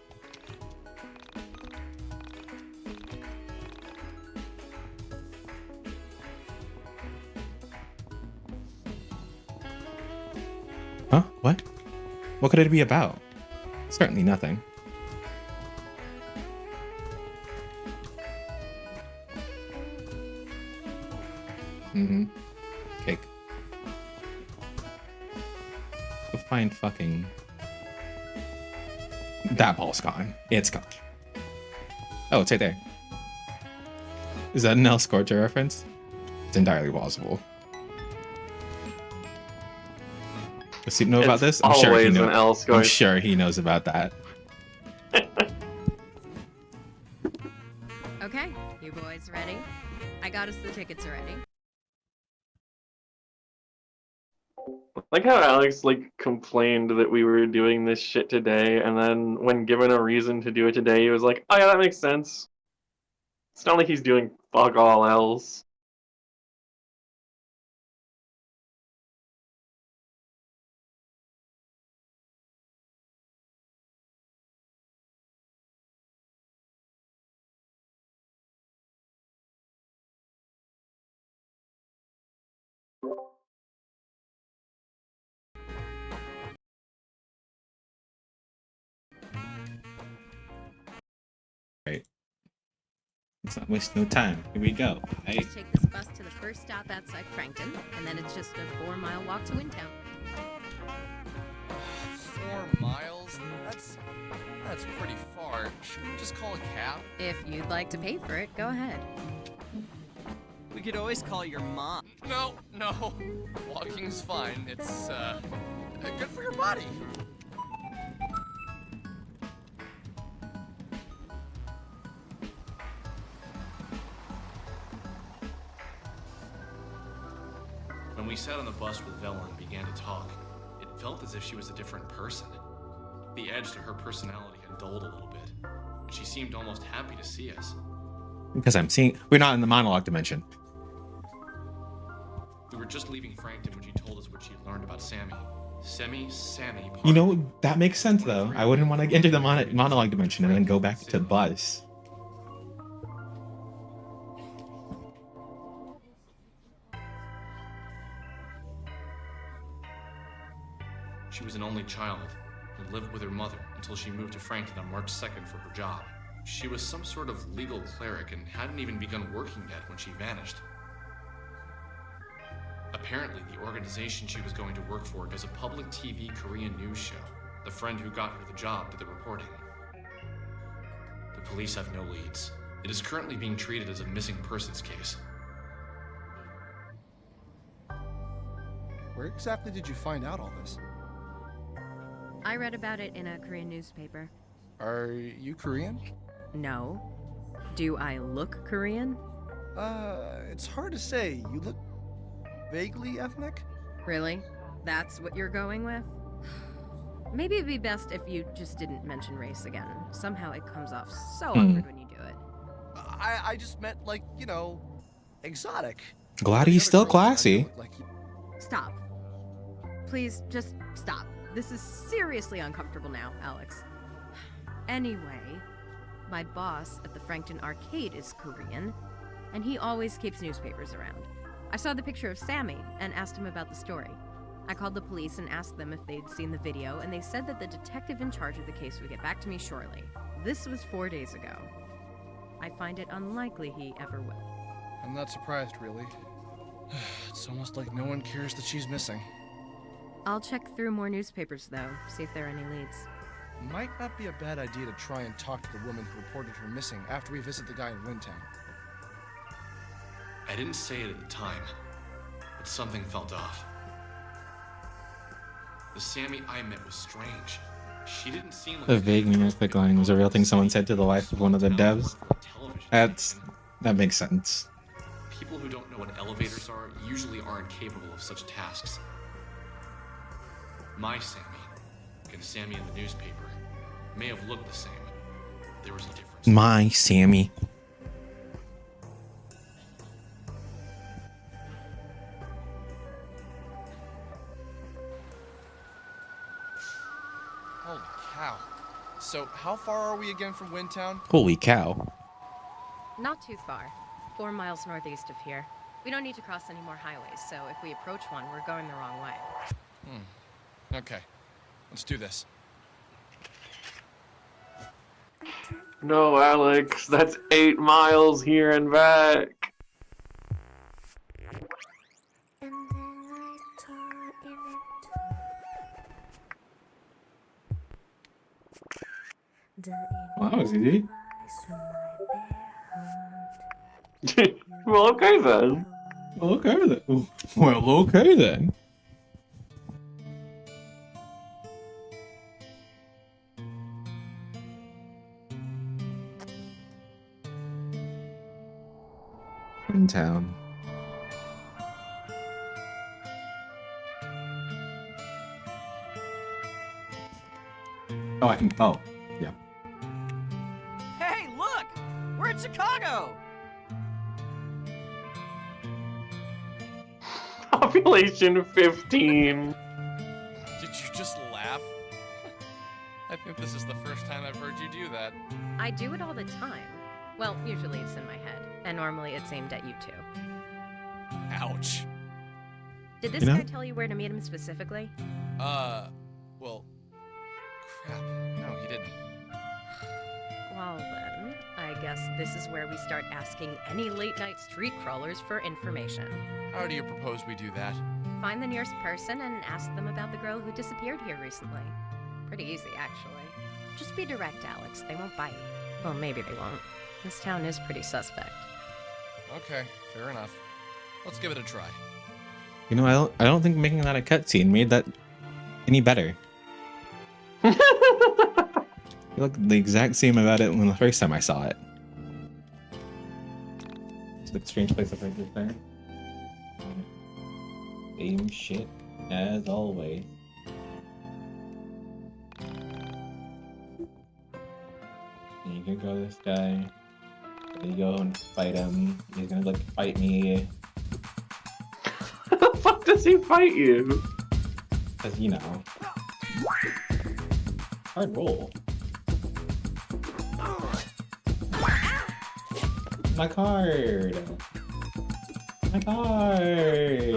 Huh? What? What could it be about? Certainly nothing. Cake. Go find fucking... That ball's gone. It's gone. Oh, it's right there. Is that an El Scorcher reference? It's entirely plausible. Does he know about this? I'm sure he knows. I'm sure he knows about that. Okay, you boys ready? I got us the tickets already. Like how Alex complained that we were doing this shit today, and then when given a reason to do it today, he was like, "Oh yeah, that makes sense." It's not like he's doing fuck all else. Right. Let's not waste no time. Here we go. Hey. Just take this bus to the first stop outside Frankton, and then it's just a 4-mile walk to Wintown. 4 miles? That's pretty far. Shouldn't we just call a cab? If you'd like to pay for it, go ahead. We could always call your mom. No. Walking's fine. It's, good for your body. When we sat on the bus with Vela and began to talk, it felt as if she was a different person. The edge to her personality had dulled a little bit. She seemed almost happy to see us. Because we're not in the monologue dimension. We were just leaving Frankton when she told us what she had learned about Sammy. Sammy Park. You know, that makes sense though. I wouldn't want to enter the monologue dimension and then go back to bus. She was an only child and lived with her mother until she moved to Frankton on March 2nd for her job. She was some sort of legal cleric and hadn't even begun working yet when she vanished. Apparently, the organization she was going to work for does a public TV Korean news show. The friend who got her the job did the reporting. The police have no leads. It is currently being treated as a missing persons case. Where exactly did you find out all this? I read about it in a Korean newspaper. Are you Korean? No. Do I look Korean? It's hard to say. You look vaguely ethnic? Really? That's what you're going with? Maybe it'd be best if you just didn't mention race again. Somehow it comes off so awkward when you do it. I just meant, like, you know, exotic. Glad he's still classy. Stop. Please, just stop. This is seriously uncomfortable now, Alex. Anyway, my boss at the Frankton Arcade is Korean, and he always keeps newspapers around. I saw the picture of Sammy and asked him about the story. I called the police and asked them if they'd seen the video, and they said that the detective in charge of the case would get back to me shortly. This was 4 days ago. I find it unlikely he ever will. I'm not surprised, really. It's almost like no one cares that she's missing. I'll check through more newspapers, though, see if there are any leads. Might not be a bad idea to try and talk to the woman who reported her missing after we visit the guy in Windtown. I didn't say it at the time, but something felt off. The Sammy I met was strange. She didn't seem like The vague numeristic line was a real thing someone said to the wife of one of the devs. That makes sense. People who don't know what elevators are usually aren't capable of such tasks. My Sammy and Sammy in the newspaper may have looked the same. There was a difference. My Sammy. Holy cow. So, how far are we again from Windtown? Holy cow. Not too far. 4 miles northeast of here. We don't need to cross any more highways, so if we approach one, we're going the wrong way. Okay. Let's do this. No, Alex, that's 8 miles here and back. Well, that was easy. Well, okay then. Okay then. Well, okay then. In town. Oh, yeah. Hey, look! We're in Chicago! Population 15. Did you just laugh? I think this is the first time I've heard you do that. I do it all the time. Well, usually it's in my head, and normally it's aimed at you two. Ouch. Did this guy tell you where to meet him specifically? Well, crap. No, he didn't. Well then, I guess this is where we start asking any late-night street crawlers for information. How do you propose we do that? Find the nearest person and ask them about the girl who disappeared here recently. Pretty easy, actually. Just be direct, Alex. They won't bite. Well, maybe they won't. This town is pretty suspect. Okay, fair enough. Let's give it a try. You know, I don't think making that a cutscene made that any better. You look the exact same about it when the first time I saw it. It's a strange place to put this there. Same shit as always. And you can go to this guy. There you go and fight him. He's gonna like fight me. How the fuck does he fight you? Cause you know. Hard roll. My card! My card!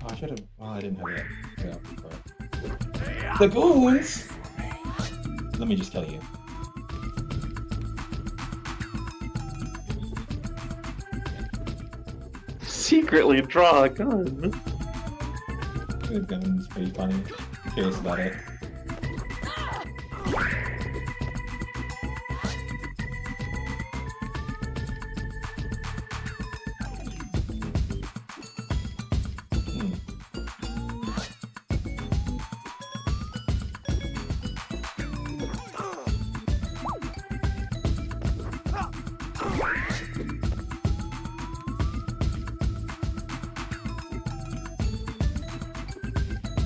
Oh, I should have. Oh, I didn't have that. Yeah, the goons! Let me just kill you. secretly draw a gun. The gun's pretty funny. I'm curious about it.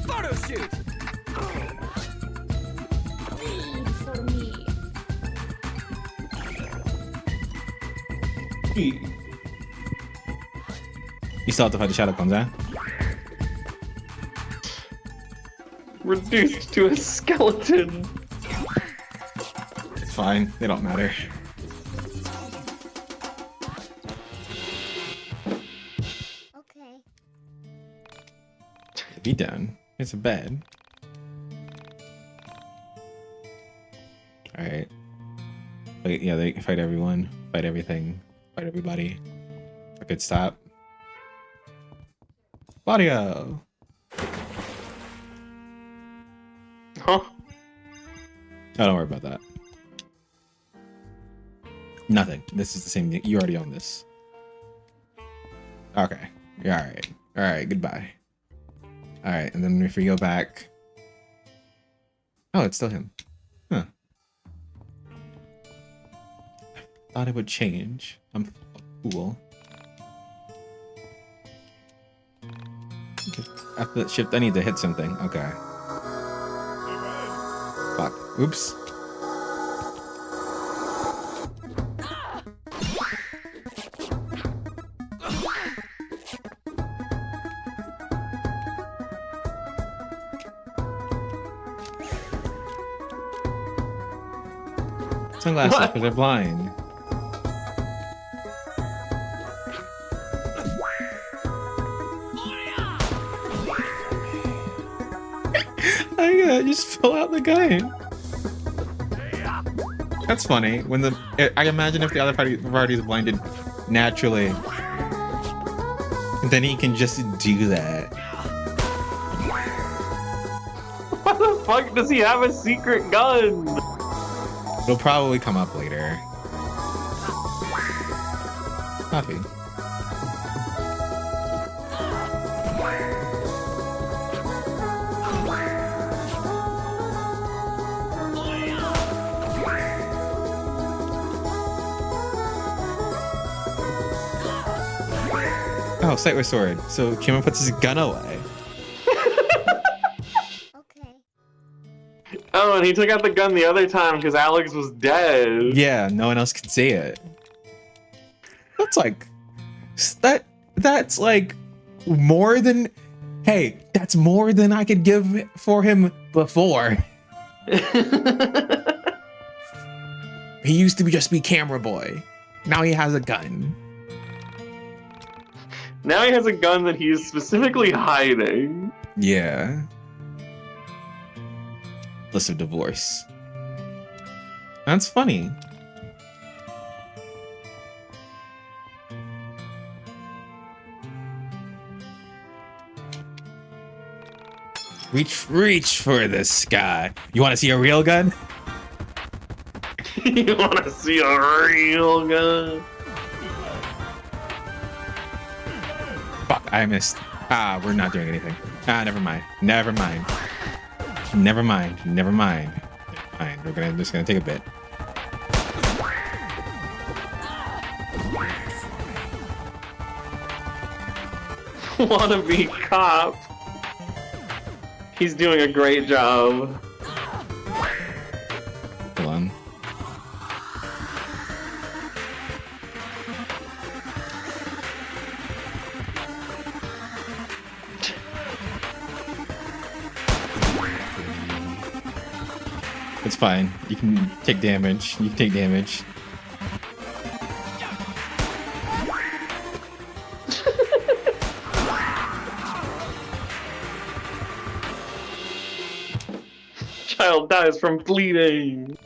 Photo shoot! Read for me. You still have to fight the Shadow Clones, huh? Reduced to a skeleton. It's fine. They don't matter. Okay. Be done. It's a bed. Alright. Wait, yeah, they fight everyone. Fight everything. Fight everybody. I could stop. Claudio! Huh? Oh, don't worry about that. Nothing. This is the same thing. You already own this. Okay. Yeah, alright. Alright, goodbye. Alright, and then if we go back... Oh, it's still him. Huh. Thought it would change. I'm a fool. Okay. After that shift, I need to hit something. Okay. Fuck. Oops. Sunglasses because they're blind. I just fill out the gun. That's funny. When I imagine if the other party is blinded naturally, then he can just do that. Why the fuck does he have a secret gun? It'll probably come up later. Coffee. Oh, sight restored. So Kimura puts his gun away. Oh, and he took out the gun the other time because Alex was dead. Yeah, no one else can see it. That's like that's like more than hey, that's more than I could give for him before. He used to just be camera boy. Now he has a gun. Now he has a gun that he's specifically hiding. Yeah. List of divorce. That's funny. Reach for the sky. You want to see a real gun? You want to see a real gun? Fuck, I missed. Ah, we're not doing anything. Ah, never mind. Never mind. Never mind. Never mind. Fine. We're just gonna take a bit. Wannabe cop. He's doing a great job. Hold on. It's fine. You can take damage. You can take damage. Child dies from bleeding.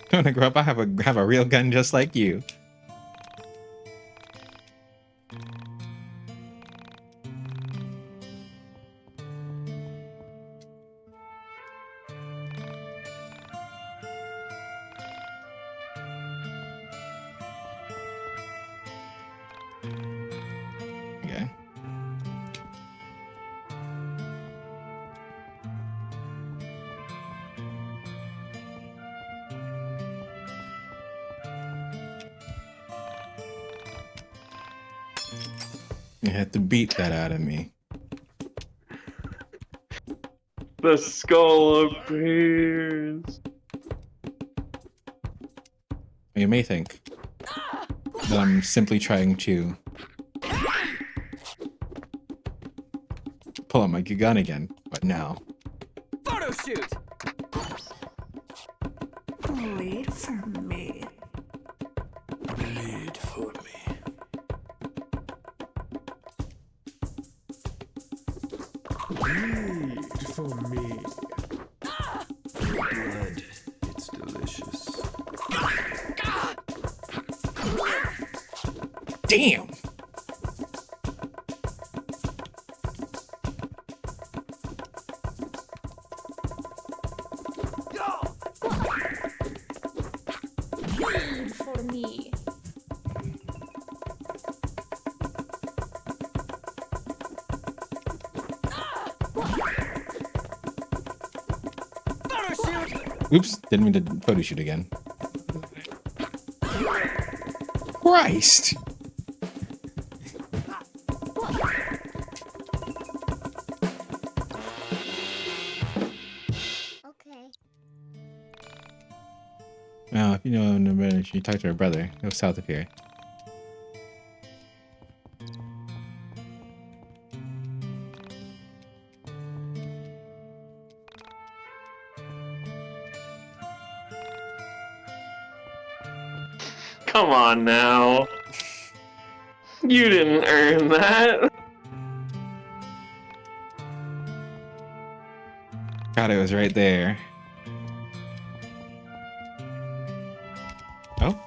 When I grow up, I have a real gun just like you. Okay. You had to beat that out of me. The skull appears. You may think that I'm simply trying to pull out my gun again, but no. Photo shoot! Wait for me. Bleed for me. Bleed for me. Blood. It's delicious. Damn! Bleed for me. Photo shoot! Oops, didn't mean to photo shoot again. Christ! Okay. Now, if you know no better, you talk to her brother. Go south of here. Come on now. You didn't earn that. God, it was right there. Oh?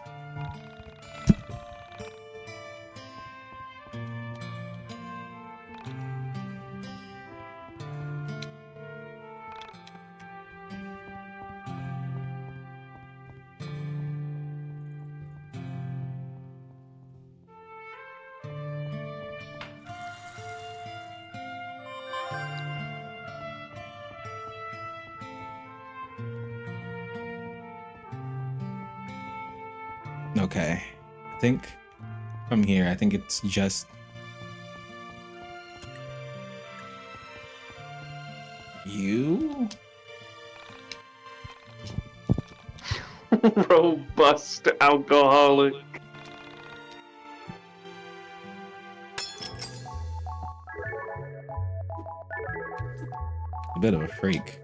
Okay. I think from here, I think it's just you? Robust alcoholic. A bit of a freak.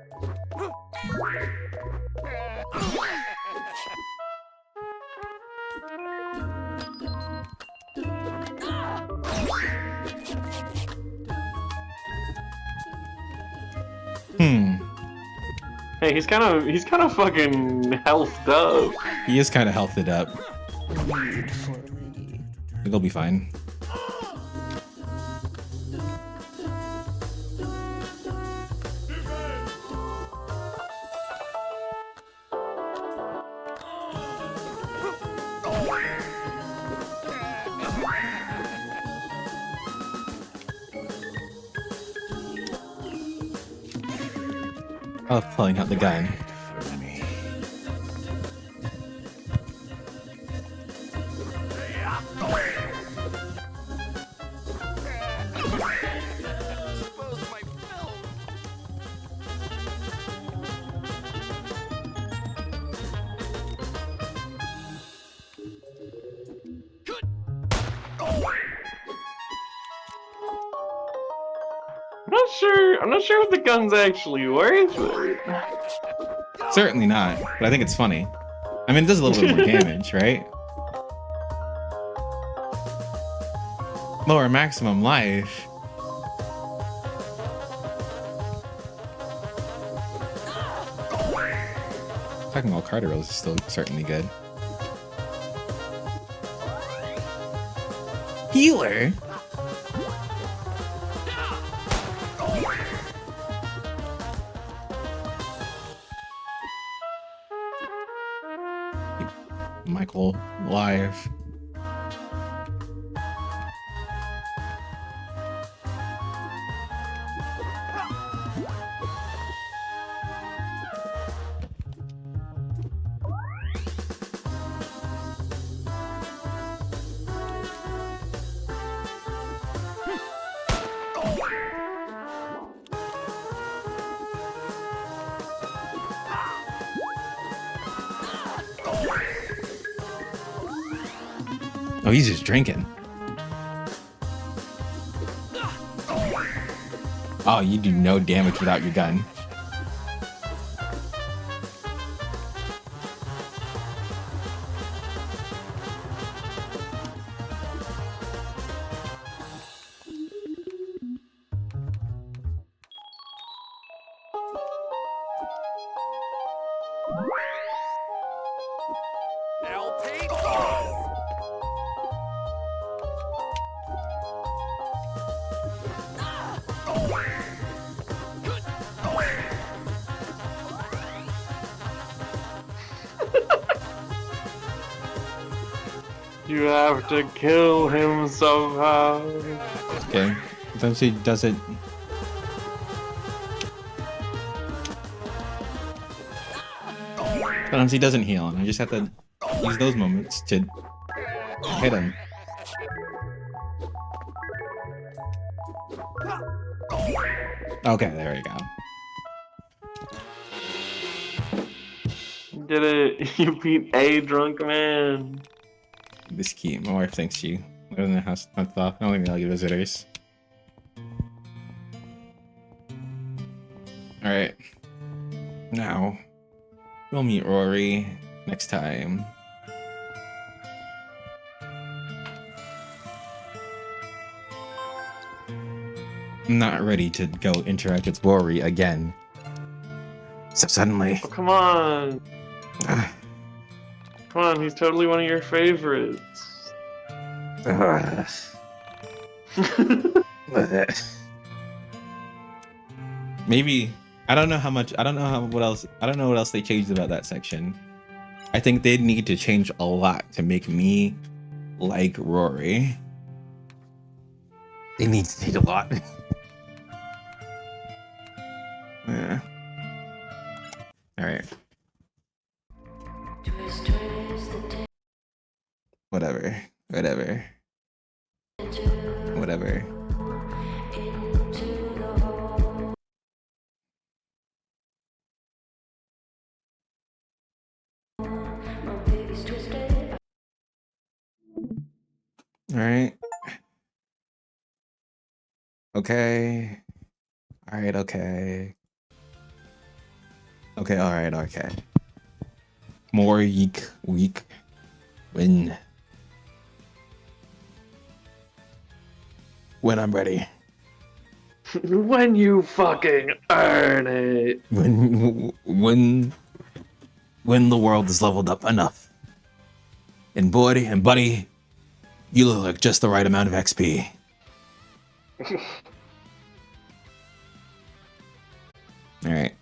Hey, he's kind of fucking healthed up. He is kind of healthed up. It'll be fine. I love pulling out the gun. I'm not sure if the gun's actually worth it. Certainly not, but I think it's funny. I mean, it does a little bit more damage, right? Lower maximum life. Talking about Carter Rose is still certainly good. Healer? Michael live. Oh, he's just drinking. Oh, you do no damage without your gun. You have to kill him somehow. Okay. Sometimes he does it. Sometimes he doesn't heal, and I just have to use those moments to hit him. Okay, there we go. You did it. You beat a drunk man. This key, my wife thanks you. I don't know how I thought. I don't even like visitors. Alright. Now, we'll meet Rory next time. I'm not ready to go interact with Rory again. So suddenly. Oh, come on. Come on, he's totally one of your favorites. Maybe I don't know how much. I don't know what else they changed about that section. I think they need to change a lot to make me like Rory. They need to change a lot. Yeah. All right. Whatever. All right. Okay. All right. Okay. Okay. All right. Okay. More week. When I'm ready. When you fucking earn it. When the world is leveled up enough. And boy and buddy, you look like just the right amount of XP. All right.